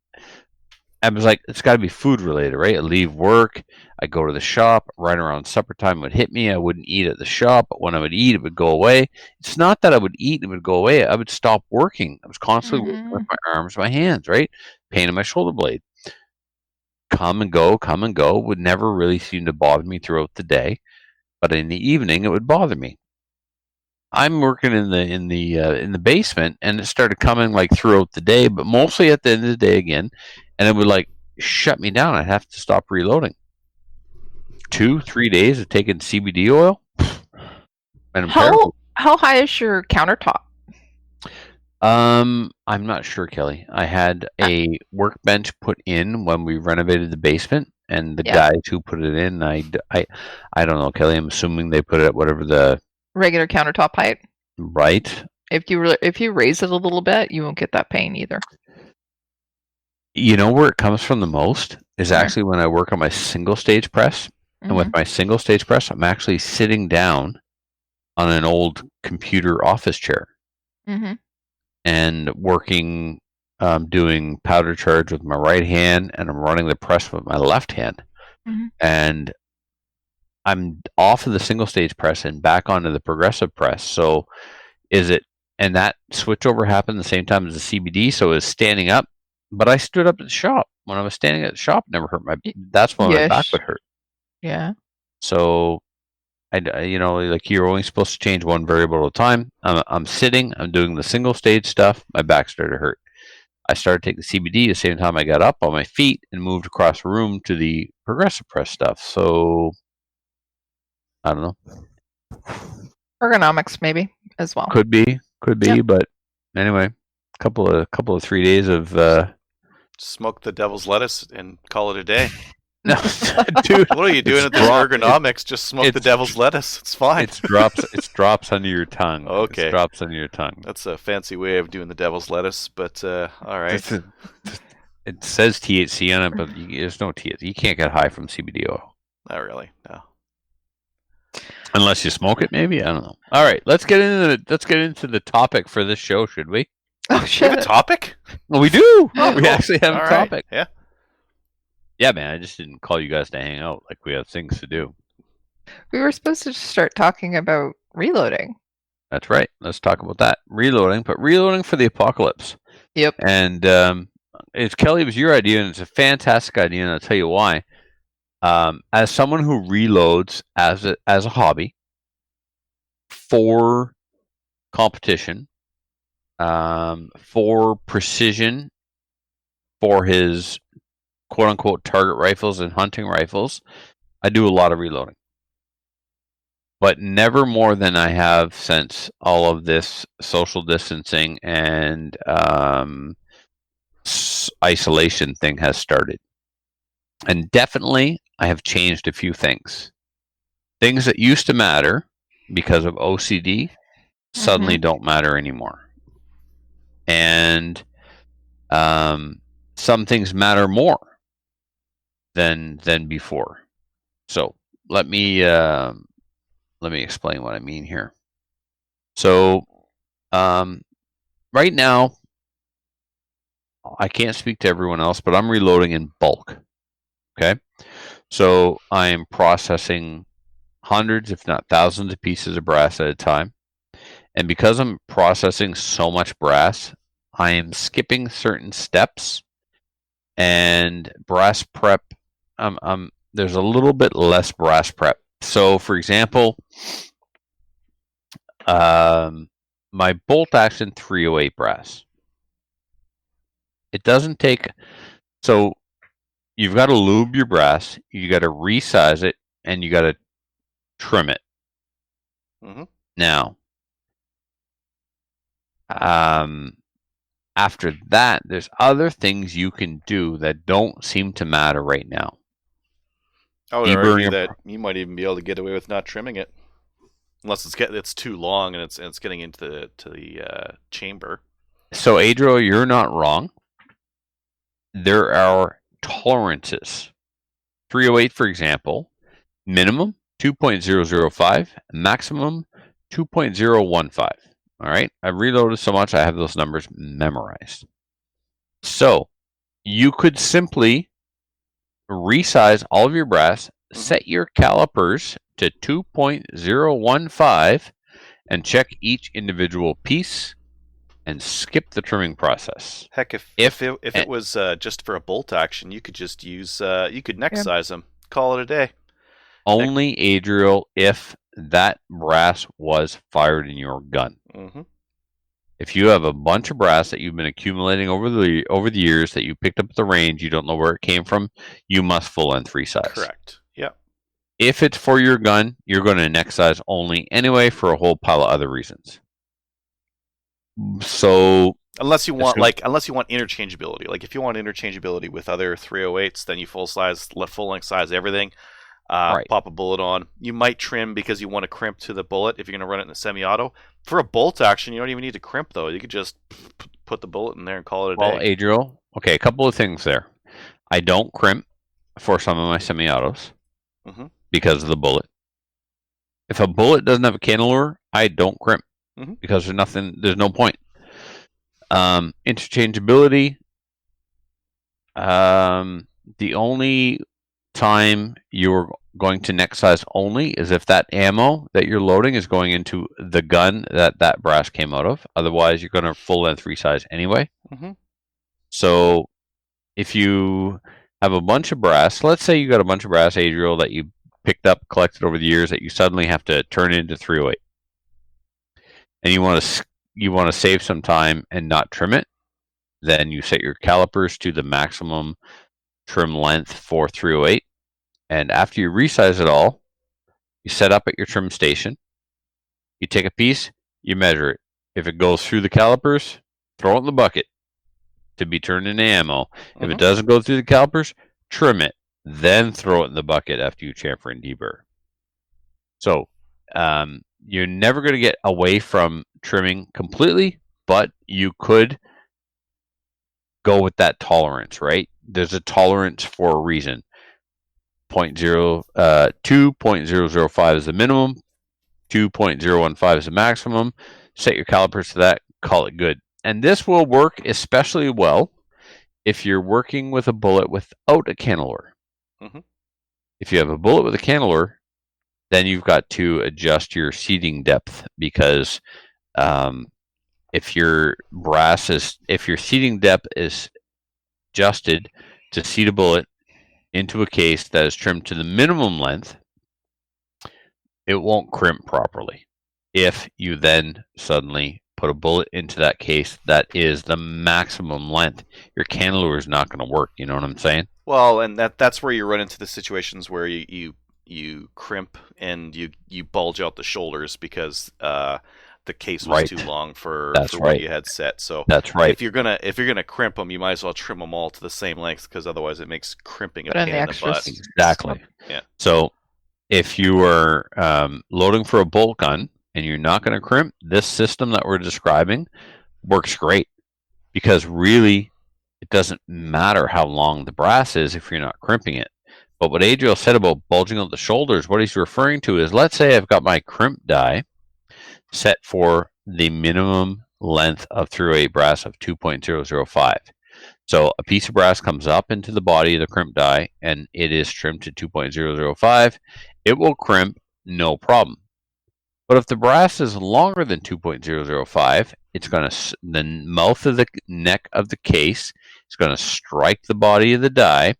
I was like, it's got to be food related, right? I leave work, I go to the shop, right around supper time, it would hit me. I wouldn't eat at the shop, but when I would eat, it would go away. It's not that I would eat and it would go away. I would stop working. I was constantly working with my arms, my hands, right? Pain in my shoulder blade. Come and go, would never really seem to bother me throughout the day, but in the evening, it would bother me. I'm working in the basement, and it started coming like throughout the day, but mostly at the end of the day again, and it would like shut me down. I'd have to stop reloading. 2-3 days of taking CBD oil, and how high is your countertop? I'm not sure, Kelly. I had a workbench put in when we renovated the basement, and the guys who put it in, I don't know, Kelly. I'm assuming they put it at whatever the regular countertop height. Right. If you raise it a little bit, you won't get that pain either. You know where it comes from the most is actually when I work on my single stage press. And with my single stage press, I'm actually sitting down on an old computer office chair and working, doing powder charge with my right hand, and I'm running the press with my left hand. And I'm off of the single stage press and back onto the progressive press. So and that switchover happened the same time as the CBD. So it was standing up, but I stood up at the shop. When I was standing at the shop, it never hurt that's when my back would hurt. Yeah. So like you're only supposed to change one variable at a time. I'm sitting, I'm doing the single stage stuff. My back started to hurt. I started taking the CBD the same time I got up on my feet and moved across the room to the progressive press stuff. So I don't know. Ergonomics maybe as well. Could be, but anyway, couple of 3 days of smoke the devil's lettuce and call it a day. No, dude, what are you doing at the ergonomics? Just smoke the devil's lettuce. It's fine. It drops under your tongue. Okay, it drops under your tongue. That's a fancy way of doing the devil's lettuce, but all right. It says THC on it, but there's no THC. You can't get high from CBD oil. Not really, no. Unless you smoke it, maybe. I don't know. All right, let's get into the topic for this show, should we? Oh shit! We have a topic? Well, we do. We actually have a topic. Yeah. Yeah, man. I just didn't call you guys to hang out. Like, we have things to do. We were supposed to start talking about reloading. That's right. Let's talk about that. Reloading, but reloading for the apocalypse. Yep. And Kelly, it was your idea, and it's a fantastic idea, and I'll tell you why. As someone who reloads as a hobby for competition, for precision, for his quote-unquote target rifles and hunting rifles, I do a lot of reloading. But never more than I have since all of this social distancing and isolation thing has started. And definitely, I have changed a few things. Things that used to matter because of OCD suddenly don't matter anymore. And some things matter more than before. So let me explain what I mean here. So right now, I can't speak to everyone else, but I'm reloading in bulk. Okay, so I am processing hundreds, if not thousands, of pieces of brass at a time, and because I'm processing so much brass, I am skipping certain steps. And brass prep, there's a little bit less brass prep. So, for example, my bolt action 308 brass. It doesn't take. So, you've got to lube your brass, you got to resize it, and you got to trim it. Now, after that, there's other things you can do that don't seem to matter right now. I would argue that you might even be able to get away with not trimming it, unless it's too long and it's getting into the chamber. So, Adro, you're not wrong. There are tolerances. 308, for example, minimum 2.005, maximum 2.015. All right. I've reloaded so much, I have those numbers memorized. So you could simply resize all of your brass, set your calipers to 2.015, and check each individual piece and skip the trimming process. Heck, if it was just for a bolt action, you could just use you could neck size them, call it a day. Only, Adriel, if that brass was fired in your gun. If you have a bunch of brass that you've been accumulating over the years that you picked up at the range, you don't know where it came from, you must full length resize. Correct. Yeah. If it's for your gun, you're going to neck size only anyway for a whole pile of other reasons. So unless you want interchangeability, like if you want interchangeability with other 308s, then you full length size everything. Pop a bullet on. You might trim because you want to crimp to the bullet if you're going to run it in the semi-auto. For a bolt action, you don't even need to crimp though. You could just put the bullet in there and call it a day. Well, Adriel, okay, a couple of things there. I don't crimp for some of my semi-autos because of the bullet. If a bullet doesn't have a cantilever, I don't crimp because there's no point. Interchangeability. The only time you're going to neck size only is if that ammo that you're loading is going into the gun that brass came out of. Otherwise, you're going to full length resize anyway. So if you have a bunch of brass, let's say you got a bunch of brass, Adriel, that you picked up, collected over the years that you suddenly have to turn into 308, and you want to save some time and not trim it, then you set your calipers to the maximum trim length for 308, and after you resize it all, you set up at your trim station, you take a piece, you measure it. If it goes through the calipers, throw it in the bucket to be turned into ammo. If it doesn't go through the calipers, trim it, then throw it in the bucket after you chamfer and deburr. So you're never going to get away from trimming completely, but you could go with that tolerance, right? There's a tolerance for a reason. 0.005 is the minimum, 2.015 is the maximum. Set your calipers to that, call it good. And this will work especially well if you're working with a bullet without a cantilever. If you have a bullet with a cantilever, then you've got to adjust your seating depth because if your seating depth is adjusted to seat a bullet into a case that is trimmed to the minimum length, it won't crimp properly. If you then suddenly put a bullet into that case that is the maximum length, your cantilever is not going to work. You know what I'm saying? Well, and that's where you run into the situations where you crimp and you bulge out the shoulders because the case was too long for what you had set. So that's right. If you're gonna crimp them, you might as well trim them all to the same length because otherwise it makes crimping a pain in the butt. Exactly. Yeah. So if you are loading for a bolt gun and you're not going to crimp, this system that we're describing works great because really it doesn't matter how long the brass is if you're not crimping it. But what Adriel said about bulging out the shoulders, what he's referring to is, let's say I've got my crimp die set for the minimum length of 308 brass of 2.005. So a piece of brass comes up into the body of the crimp die and it is trimmed to 2.005. It will crimp, no problem. But if the brass is longer than 2.005, it's going to, the mouth of the neck of the case is going to strike the body of the die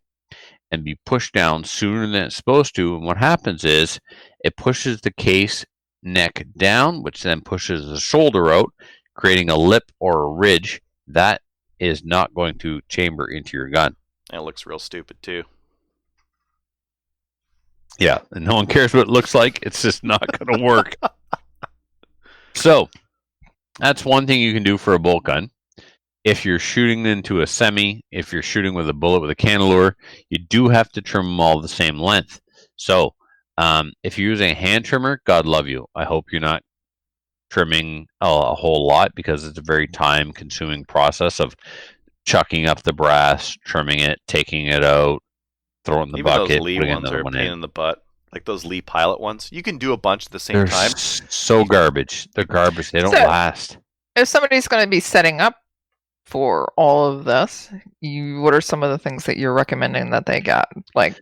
and be pushed down sooner than it's supposed to. And what happens is it pushes the case neck down, which then pushes the shoulder out, creating a lip or a ridge that is not going to chamber into your gun. And it looks real stupid too. Yeah, and no one cares what it looks like. It's just not going to work. So that's one thing you can do for a bolt gun. If you're shooting into a semi, if you're shooting with a bullet with a cantilever, you do have to trim them all the same length. So if you're using a hand trimmer, God love you. I hope you're not trimming a whole lot because it's a very time-consuming process of chucking up the brass, trimming it, taking it out, throwing it in the bucket, those lead putting ones another are a one pain in. in the butt. like those Lee Pilot ones. You can do a bunch at the same They're time. so garbage. They're garbage. They don't last. If somebody's going to be setting up for all of this, what are some of the things that you're recommending that they got? Like,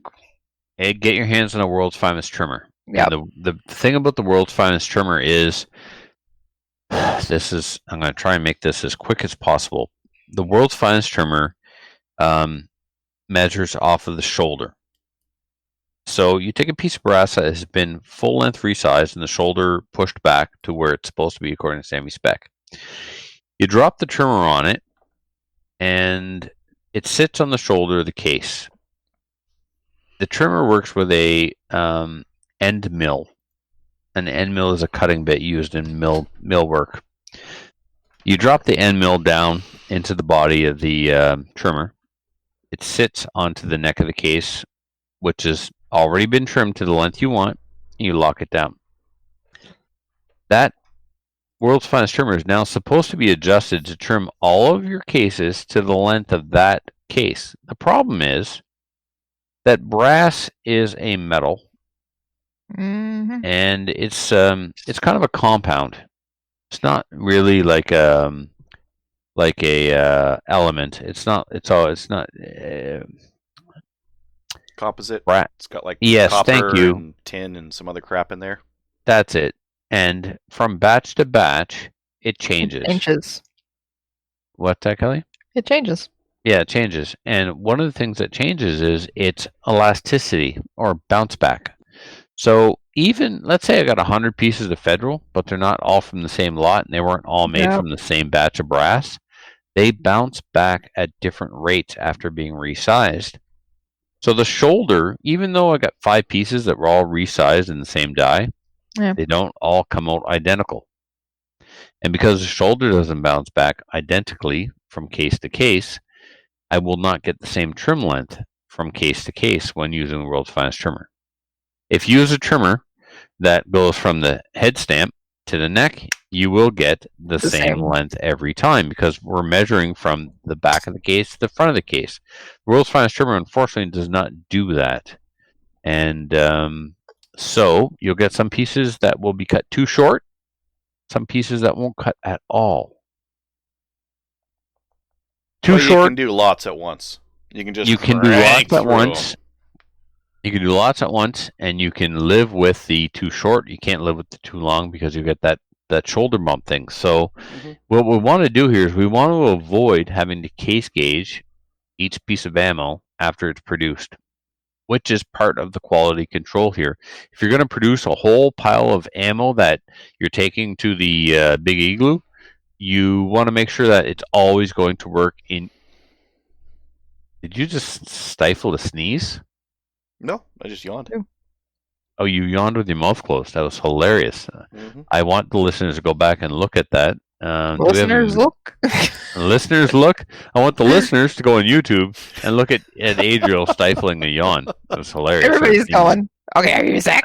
hey, get your hands on a World's Finest trimmer. Yeah. The thing about the World's Finest trimmer is, I'm going to try and make this as quick as possible. The World's Finest trimmer measures off of the shoulder. So you take a piece of brass that has been full length resized and the shoulder pushed back to where it's supposed to be according to Sammy spec. You drop the trimmer on it, and it sits on the shoulder of the case. The trimmer works with a end mill. An end mill is a cutting bit used in mill work. You drop the end mill down into the body of the trimmer. It sits onto the neck of the case, which has already been trimmed to the length you want, and you lock it down. That World's Finest trimmer is now supposed to be adjusted to trim all of your cases to the length of that case. The problem is that brass is a metal, and it's kind of a compound. It's not really like a element. It's not. Composite. Right. It's got like copper thank you. And tin and some other crap in there. That's it. And from batch to batch, it changes. It changes. What's that, Kelly? It changes. Yeah, it changes. And one of the things that changes is its elasticity or bounce back. So even, let's say I got 100 pieces of Federal, but they're not all from the same lot and they weren't all made from the same batch of brass. They bounce back at different rates after being resized. So the shoulder, even though I got 5 pieces that were all resized in the same die, they don't all come out identical. And because the shoulder doesn't bounce back identically from case to case, I will not get the same trim length from case to case when using the World's Finest trimmer. If you use a trimmer that goes from the head stamp to the neck, you will get the same length every time because we're measuring from the back of the case to the front of the case. The World's Finest trimmer, unfortunately, does not do that. And so you'll get some pieces that will be cut too short, some pieces that won't cut at all. Too short. You can do lots at once. You can do lots at once. You can do lots at once, and you can live with the too short. You can't live with the too long because you get that shoulder bump thing. So what we want to do here is we want to avoid having to case gauge each piece of ammo after it's produced, which is part of the quality control here. If you're going to produce a whole pile of ammo that you're taking to the Big Igloo, you want to make sure that it's always going to work in... Did you just stifle a sneeze? No, I just yawned. Oh, you yawned with your mouth closed. That was hilarious. I want the listeners to go back and look at that. Listeners, look. Listeners, look. I want the listeners to go on YouTube and look at Adriel stifling a yawn. It was hilarious. Everybody's going, okay, are you sick?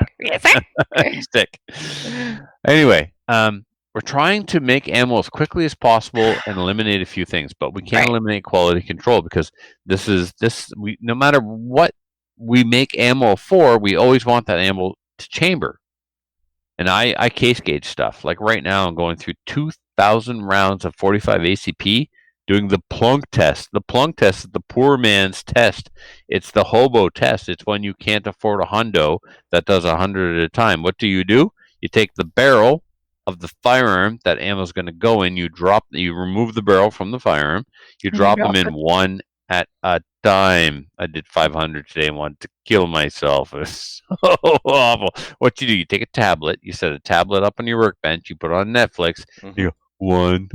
Are you sick? Sick. Anyway, we're trying to make ammo as quickly as possible and eliminate a few things, but we can't eliminate quality control because no matter what we make ammo for, we always want that ammo to chamber. And I case gauge stuff. Like right now, I'm going through 2,000 rounds of 45 ACP, doing the plunk test. The plunk test is the poor man's test. It's the hobo test. It's when you can't afford a hundo that does 100 at a time. What do? You take the barrel of the firearm that ammo is going to go in. You remove the barrel from the firearm. You drop them in one at a time. I did 500 today and wanted to kill myself. It was so awful. What you do, you take a tablet, you set a tablet up on your workbench, you put it on Netflix, you go 1,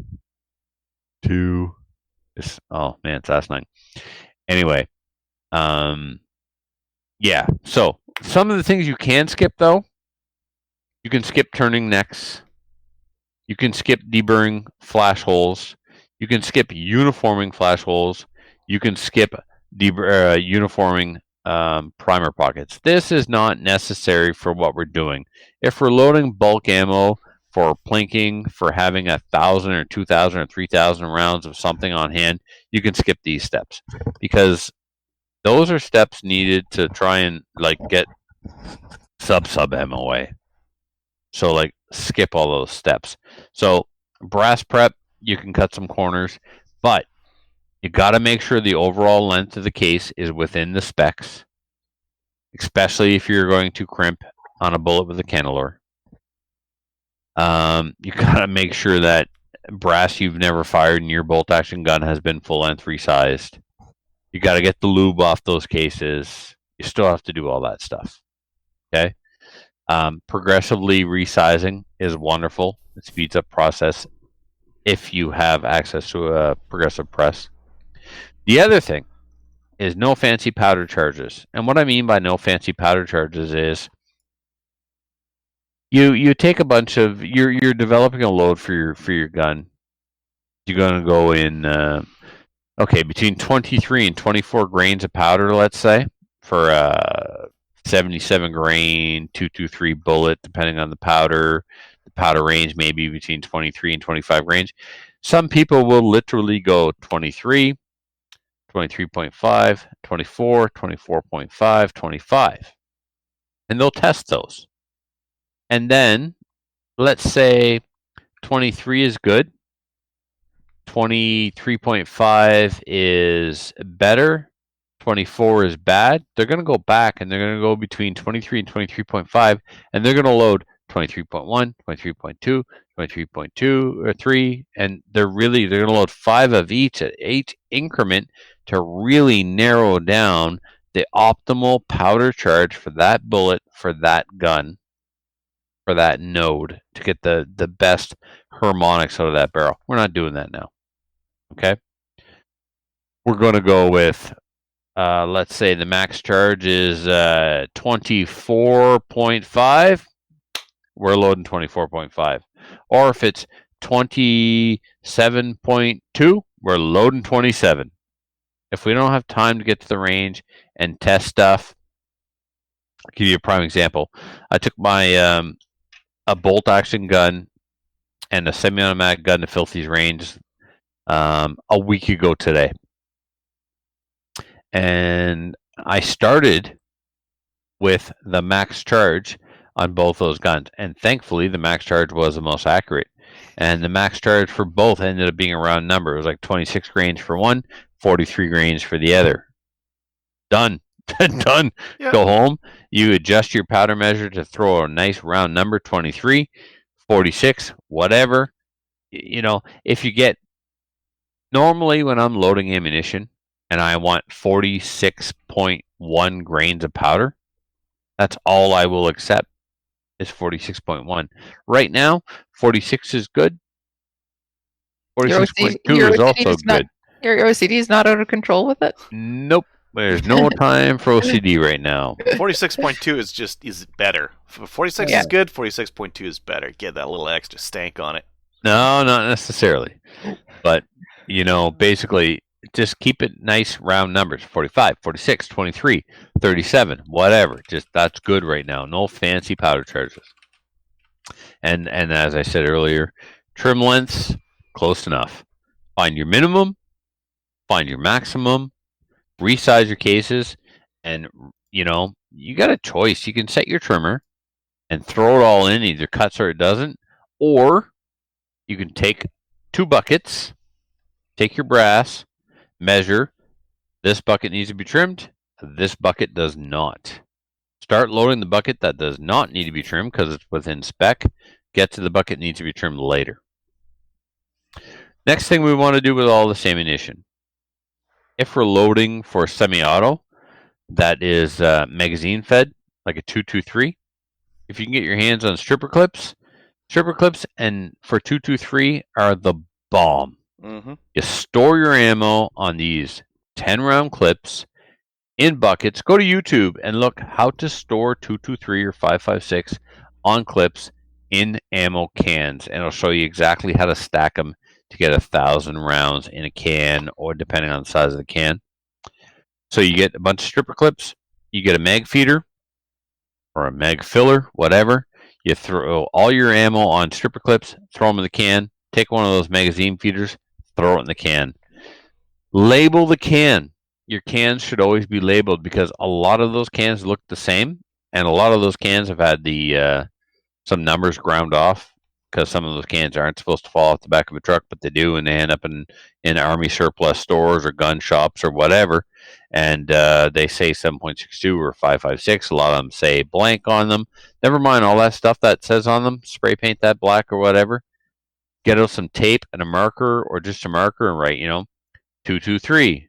2. Oh man, it's asinine. Anyway, yeah. So some of the things you can skip though, you can skip turning necks, you can skip deburring flash holes, you can skip uniforming flash holes, you can skip uniforming primer pockets. This is not necessary for what we're doing. If we're loading bulk ammo for plinking, for having 1,000 or 2,000 or 3,000 rounds of something on hand, you can skip these steps because those are steps needed to try and get sub MOA. So like skip all those steps. So brass prep, you can cut some corners, but you got to make sure the overall length of the case is within the specs, especially if you're going to crimp on a bullet with a cantilure. You got to make sure that brass you've never fired in your bolt action gun has been full length resized. You got to get the lube off those cases. You still have to do all that stuff. Okay. Progressively resizing is wonderful. It speeds up process if you have access to a progressive press. The other thing is no fancy powder charges. And what I mean by no fancy powder charges is you take a bunch of you're developing a load for your gun. You're going to go in between 23 and 24 grains of powder, let's say, for a 77 grain 223 bullet, depending on the powder. The powder range may be between 23 and 25 grains. Some people will literally go 23, 23.5, 24, 24.5, 25. And they'll test those. And then, let's say 23 is good, 23.5 is better, 24 is bad. They're going to go back and they're going to go between 23 and 23.5, and they're going to load 23.1, 23.2, 23.2 or 3, and they're going to load 5 of each at 8 increment to really narrow down the optimal powder charge for that bullet, for that gun, for that node, to get the best harmonics out of that barrel. We're not doing that now. Okay? We're going to go with, let's say the max charge is 24.5. We're loading 24.5. Or if it's 27.2, we're loading 27. If we don't have time to get to the range and test stuff, I'll give you a prime example. I took my a bolt action gun and a semi-automatic gun to Filthy's range a week ago today. And I started with the max charge on both those guns. And thankfully, the max charge was the most accurate. And the max charge for both ended up being a round number. It was like 26 grains for one, 43 grains for the other. Done. Done. Yeah. Go home. You adjust your powder measure to throw a nice round number, 23, 46, whatever. You know, if you get... Normally, when I'm loading ammunition and I want 46.1 grains of powder, that's all I will accept is 46.1. Right now, 46 is good. 46.2 is also good. Your OCD is not out of control with it? Nope. There's no time for OCD right now. 46.2 is better. 46 is good. 46.2 is better. Get that little extra stank on it. No, not necessarily. But, you know, basically, just keep it nice round numbers. 45, 46, 23, 37, whatever. Just that's good right now. No fancy powder charges. And as I said earlier, trim lengths, close enough. Find your minimum, find your maximum, resize your cases, and, you know, you got a choice. You can set your trimmer and throw it all in, either cuts or it doesn't, or you can take 2 buckets, take your brass, measure, this bucket needs to be trimmed, this bucket does not. Start loading the bucket that does not need to be trimmed because it's within spec. Get to the bucket that needs to be trimmed later. Next thing we want to do with all this ammunition. If we're loading for semi-auto, that is magazine fed, like a 223. If you can get your hands on stripper clips and for 223 are the bomb. Mm-hmm. You store your ammo on these 10-round clips in buckets. Go to YouTube and look how to store 223 or 5.56 on clips in ammo cans, and it'll show you exactly how to stack them to get 1,000 rounds in a can, or depending on the size of the can. So you get a bunch of stripper clips, you get a mag feeder or a mag filler, whatever. You throw all your ammo on stripper clips, throw them in the can, take one of those magazine feeders, throw it in the can. Label the can. Your cans should always be labeled because a lot of those cans look the same and a lot of those cans have had the some numbers ground off because some of those cans aren't supposed to fall off the back of a truck, but they do, and they end up in army surplus stores or gun shops or whatever. And they say 7.62 or 5.56. A lot of them say blank on them. Never mind all that stuff that says on them. Spray paint that black or whatever. Get out some tape and a marker or just a marker and write, 223,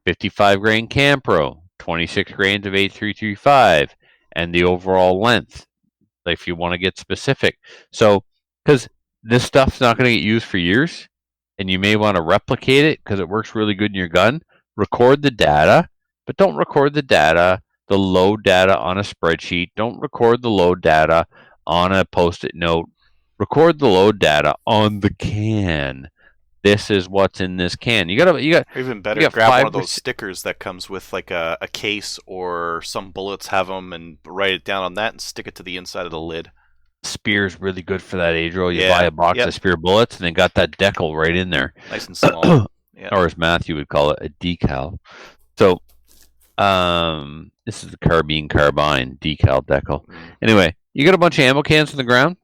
55 grain Campro, 26 grains of 8335, and the overall length, if you want to get specific. So, because this stuff's not going to get used for years, and you may want to replicate it because it works really good in your gun, record the data, but don't record the load data on a spreadsheet. Don't record the load data on a post-it note. Record the load data on the can. This is what's in this can. You got. Or even better, grab one of those stickers that comes with like a case, or some bullets have them, and write it down on that and stick it to the inside of the lid. Spear's really good for that, Adriel. You buy a box of Spear bullets and they got that decal right in there. Nice and small. Or as Matthew would call it, a decal. So, this is the carbine decal decal. Anyway, you got a bunch of ammo cans on the ground.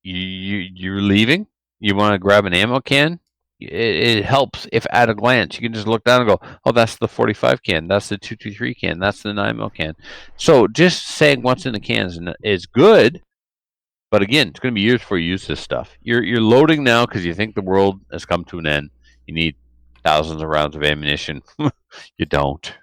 You're leaving. You want to grab an ammo can. It helps if at a glance you can just look down and go, oh, that's the 45 can, that's the 223 can, that's the 9mm can. So just saying what's in the cans is good, but again, it's going to be years before you use this stuff. You're loading now because you think the world has come to an end. You need thousands of rounds of ammunition. You don't.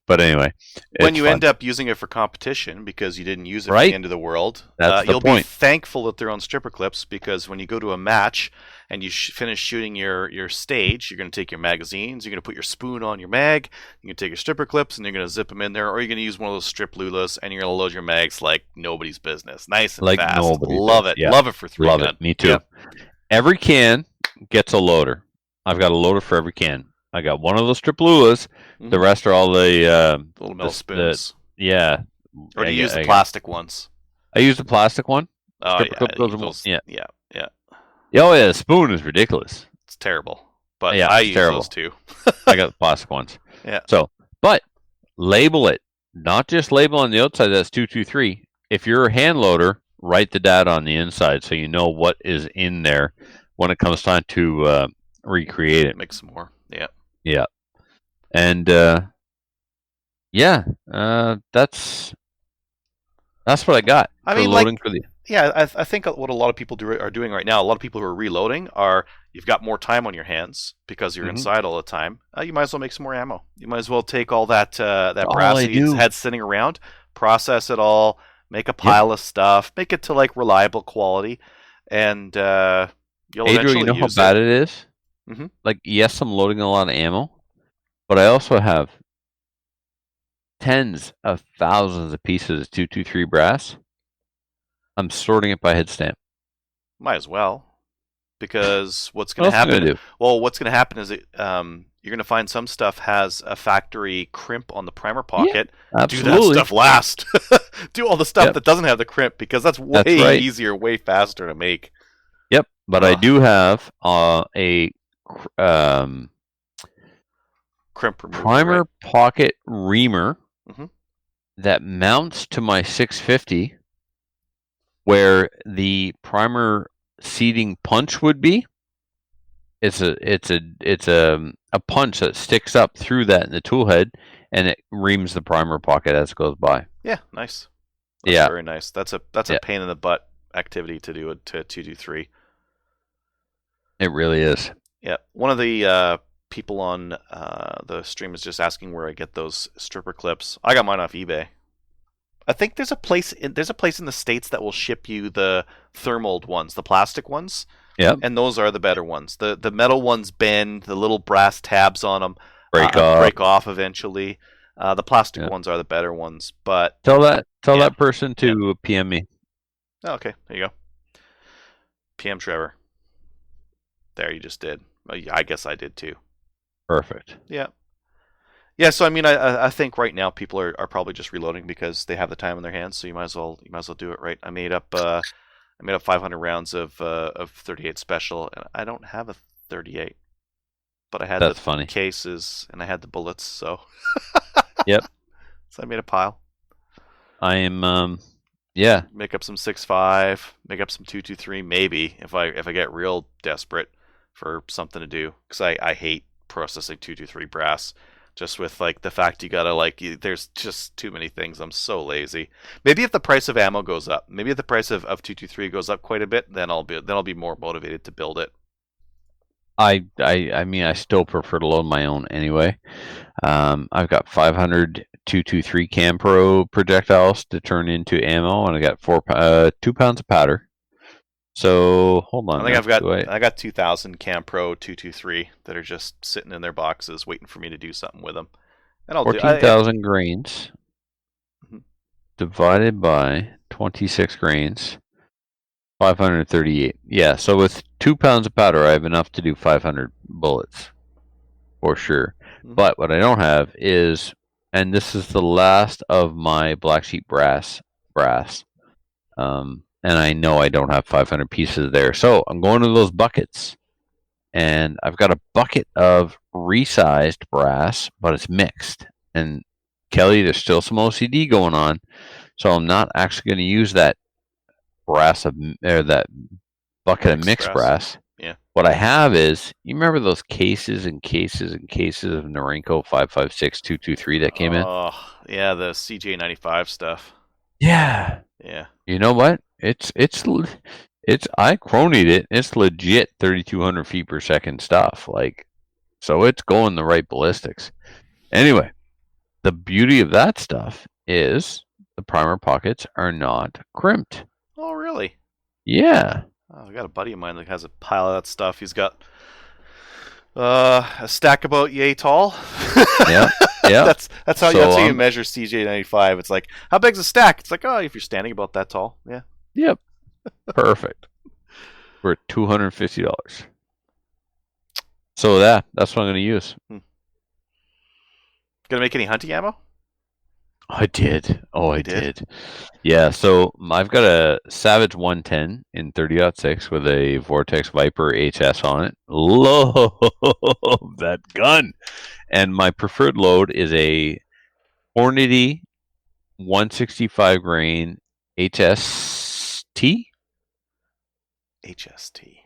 But anyway, when you end up using it for competition because you didn't use it right? for the end of the world, you'll be thankful that they're on stripper clips, because when you go to a match and you finish shooting your stage, you're going to take your magazines, you're going to put your spoon on your mag, you're going to take your stripper clips and you're going to zip them in there, or you're going to use one of those strip lulas and you're going to load your mags like nobody's business. Nice and like fast. Love it. Yeah. Love it for 3 gun. Love it. Me too. Yeah. Every can gets a loader. I've got a loader for every can. I got one of those strip lulas. The rest are all the little metal spoons. Or do you use the plastic ones? I use the plastic one. Oh, yeah. Yeah. Oh, yeah. The spoon is ridiculous. It's terrible. But yeah, I use those too. I got the plastic ones. Yeah. So, but label it. Not just label on the outside that's 223. If you're a hand loader, write the data on the inside so you know what is in there when it comes time to recreate it. Make some more. Yeah. Yeah. And that's what I got. I mean, I think what a lot of people are doing right now, a lot of people who are reloading you've got more time on your hands because you're inside all the time. You might as well make some more ammo. You might as well take all that brass you had sitting around, process it all, make a pile of stuff, make it to like reliable quality, and you'll eventually you know use how bad it is? Mm-hmm. Like, yes, I'm loading a lot of ammo, but I also have tens of thousands of pieces of 223 brass. I'm sorting it by head stamp. Might as well, because what's going to happen? What's going to happen is you're going to find some stuff has a factory crimp on the primer pocket. Yeah, absolutely. Do that stuff last. Do all the stuff that doesn't have the crimp, because that's way easier, way faster to make. Yep, but I do have a crimp remover, primer pocket reamer that mounts to my 650 where the primer seating punch would be. It's a punch that sticks up through that in the tool head, and it reams the primer pocket as it goes by. Yeah, nice. That's very nice. That's a pain in the butt activity to do to 223. It really is. Yeah, one of the people on the stream is just asking where I get those stripper clips. I got mine off eBay. I think there's a place in the States that will ship you the thermal ones, the plastic ones. Yeah, and those are the better ones. The metal ones bend. The little brass tabs on them break off eventually. The plastic ones are the better ones. But tell that person to PM me. Oh, okay, there you go. PM Trevor. There, you just did. I guess I did too. Perfect. Yeah. Yeah, so I mean, I think right now people are probably just reloading because they have the time in their hands. So you might as well do it, right? I made up 500 rounds of 38 special, and I don't have a 38, but I had the cases and I had the bullets. So yep. So I made a pile. I am. Yeah. Make up some 6.5, make up some 223, maybe if I get real desperate for something to do, because I hate processing 223 brass. Just with like the fact you gotta there's just too many things. I'm so lazy. Maybe if the price of ammo goes up, maybe if the price of 223 goes up quite a bit, then I'll be more motivated to build it. I mean, I still prefer to load my own anyway. I've got 500 223 Cam Pro projectiles to turn into ammo, and I got 2 pounds of powder. So hold on. I think I got 2,000 Cam Pro 223 that are just sitting in their boxes waiting for me to do something with them. And I'll 14,000 grains divided by 26 grains, 538. Yeah, so with 2 pounds of powder, I have enough to do 500 bullets for sure. But what I don't have is, and this is the last of my black sheep brass. And I know I don't have 500 pieces there. So I'm going to those buckets. And I've got a bucket of resized brass, but it's mixed. And Kelly, there's still some OCD going on. So I'm not actually going to use that that bucket of mixed brass. Yeah. What I have is, you remember those cases and cases and cases of Norinco 5.56 223 that came in? Oh, yeah, the CJ95 stuff. Yeah. Yeah. You know what? It's I cronied it. It's legit 3,200 feet per second stuff. So it's going the right ballistics. Anyway, the beauty of that stuff is the primer pockets are not crimped. Oh, really? Yeah. Oh, I got a buddy of mine that has a pile of that stuff. He's got a stack about yay tall. Yeah. Yeah. that's how you measure CJ95. It's like, how big's a stack? It's like, oh, if you're standing about that tall. Yeah. Yep. Perfect. For $250. So that's what I'm going to use. Gonna make any hunting ammo? I did. Oh, I did. Yeah, so I've got a Savage 110 in 30-06 with a Vortex Viper HS on it. Love that gun. And my preferred load is a Hornady 165 grain HST? HST.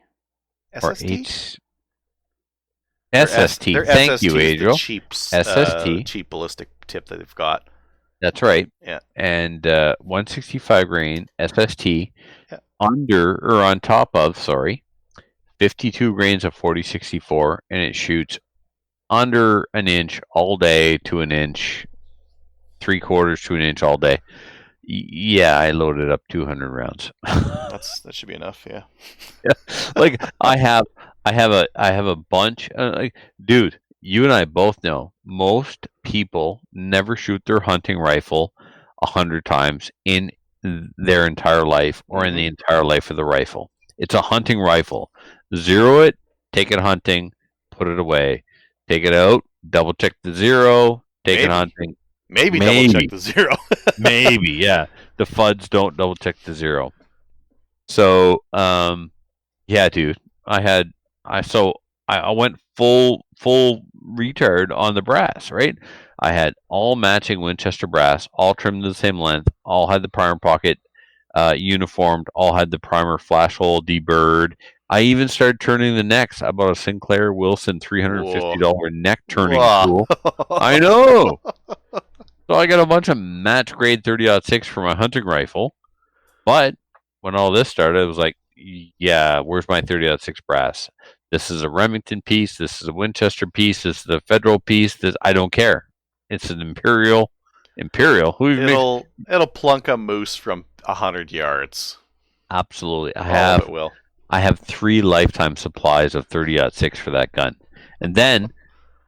SST? SST. Thank you, Adriel. SST. Cheap ballistic tip that they've got. That's right. Yeah. And 165 grain SST on top of 52 grains of 4064, and it shoots under an inch all day to an inch, 3/4 to an inch all day. Yeah, I loaded up 200 rounds. That should be enough. Yeah. Like I have a bunch. Dude, you and I both know most people never shoot their hunting rifle 100 times in their entire life or in the entire life of the rifle. It's a hunting rifle. Zero it, take it hunting, put it away. Take it out, double check the zero, take it hunting. Maybe double check the zero. Maybe, yeah. The FUDs don't double check the zero. So, yeah, dude. I went full retard on the brass, right? I had all matching Winchester brass, all trimmed to the same length, all had the primer pocket uniformed, all had the primer flash hole deburred. I even started turning the necks. I bought a Sinclair Wilson $350 neck turning tool. I know. So I got a bunch of match grade 30-06 for my hunting rifle. But when all this started, it was like, yeah, where's my 30-06 brass? This is a Remington piece. This is a Winchester piece. This is a Federal piece. I don't care. It's an Imperial. It'll plunk a moose from 100 yards. Absolutely. I have 3 lifetime supplies of 30-06 for that gun. And then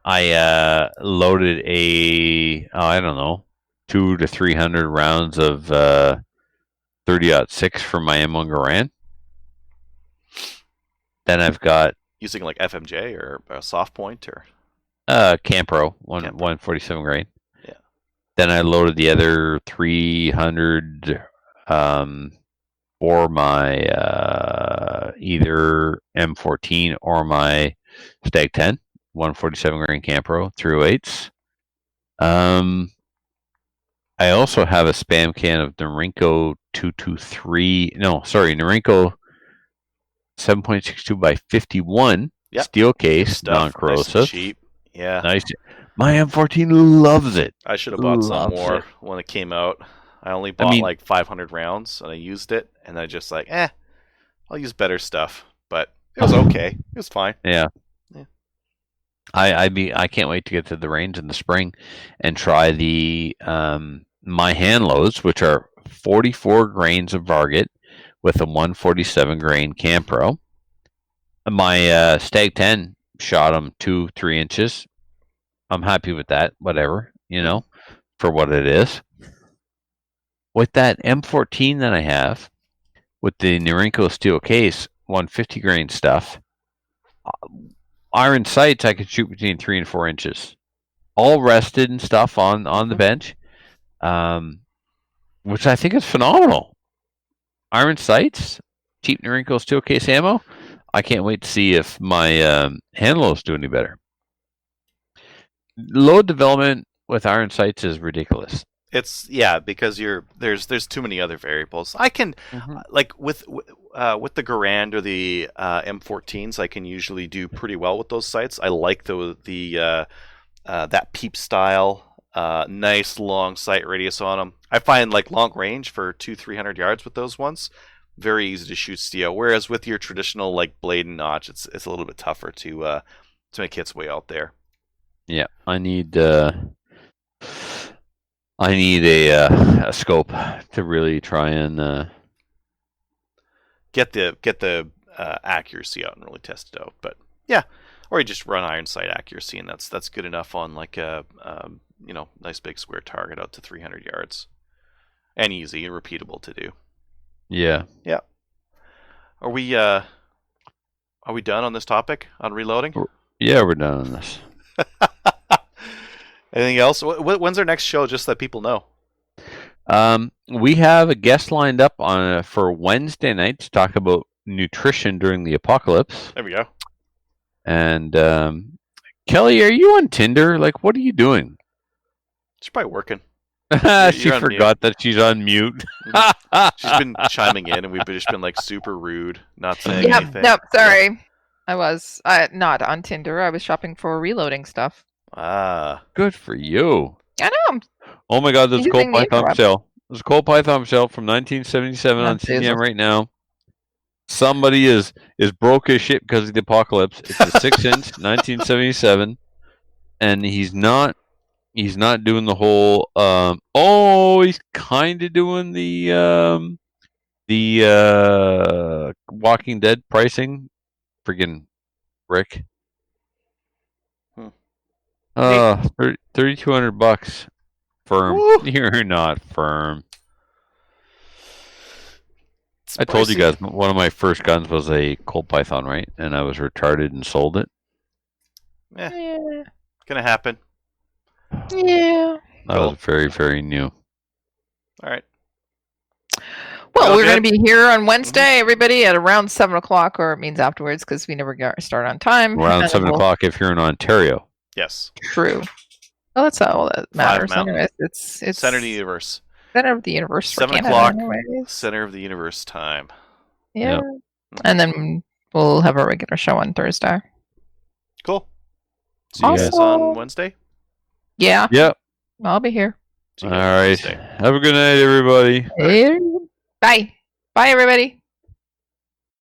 I loaded I don't know, 200 to 300 rounds of 30-06 for my M1 Garand. Then I've got using like FMJ or a soft point or Campro 147 grain. Yeah. Then I loaded the other 300 for my either M14 or my Stag 10 147 grain Campro 308s. I also have a spam can of Norinco 223. No, sorry, Norinco 7.62 by 51 steel case, non-corrosive, nice cheap. Yeah, nice. My M14 loves it. I should have bought some more when it came out. I only bought like 500 rounds, and I used it, and I just like, I'll use better stuff. But it was okay. It was fine. Yeah. I can't wait to get to the range in the spring and try the my hand loads, which are 44 grains of Varget with a 147 grain Campro. My Stag 10 shot them 2-3 inches. I'm happy with that. Whatever, for what it is. With that M14 that I have, with the Norinco steel case, 150 grain stuff. Iron sights I could shoot between 3 and 4 inches, all rested and stuff on the bench, which I think is phenomenal. Iron sights, cheap Norinco steel case ammo. I can't wait to see if my hand loads do any better. Load development with iron sights is ridiculous. It's because there's too many other variables. I can like with the Garand or the M14s, I can usually do pretty well with those sights. I like the that peep style, nice long sight radius on them. I find like long range for 200-300 yards with those ones very easy to shoot steel. Whereas with your traditional like blade and notch, it's a little bit tougher to make hits way out there. Yeah, I need a scope to really try and get the accuracy out and really test it out. But yeah, or you just run iron sight accuracy, and that's good enough on like a nice big square target out to 300 yards, and easy and repeatable to do. Yeah. Yeah. Are we done on this topic on reloading? Yeah, we're done on this. Anything else? When's our next show? Just so that people know. We have a guest lined up for Wednesday night to talk about nutrition during the apocalypse. There we go. And Kelly, are you on Tinder? Like, what are you doing? She's probably working. She forgot that she's on mute. She's been chiming in, and we've just been like super rude, not saying anything. Nope, sorry. Yeah. I was not on Tinder. I was shopping for reloading stuff. Good for you. I know. Oh my God, there's a Colt Python shell. There's a Colt Python shell from 1977 on CDM right now. Somebody is broke as shit because of the apocalypse. It's a 6-inch 1977, and he's not doing the whole. He's kind of doing the Walking Dead pricing. Friggin' Rick. $3,200 firm. Woo! You're not firm. I told you guys one of my first guns was a Colt Python, right? And I was retarded and sold it. Yeah. Gonna happen. Yeah. That was very, very new. All right. Well, we're going to be here on Wednesday, everybody, at around 7 o'clock, or it means afterwards, because we never start on time. Around 7 o'clock if you're in Ontario. Yes. True. Well, that's all that matters. Anyways, it's center of the universe. Center of the universe. 7 o'clock. Center of the universe time. Yeah. Yep. And then we'll have a regular show on Thursday. Cool. See you guys on Wednesday. Yeah. Yep. I'll be here. All right. Have a good night, everybody. Bye. Bye, everybody.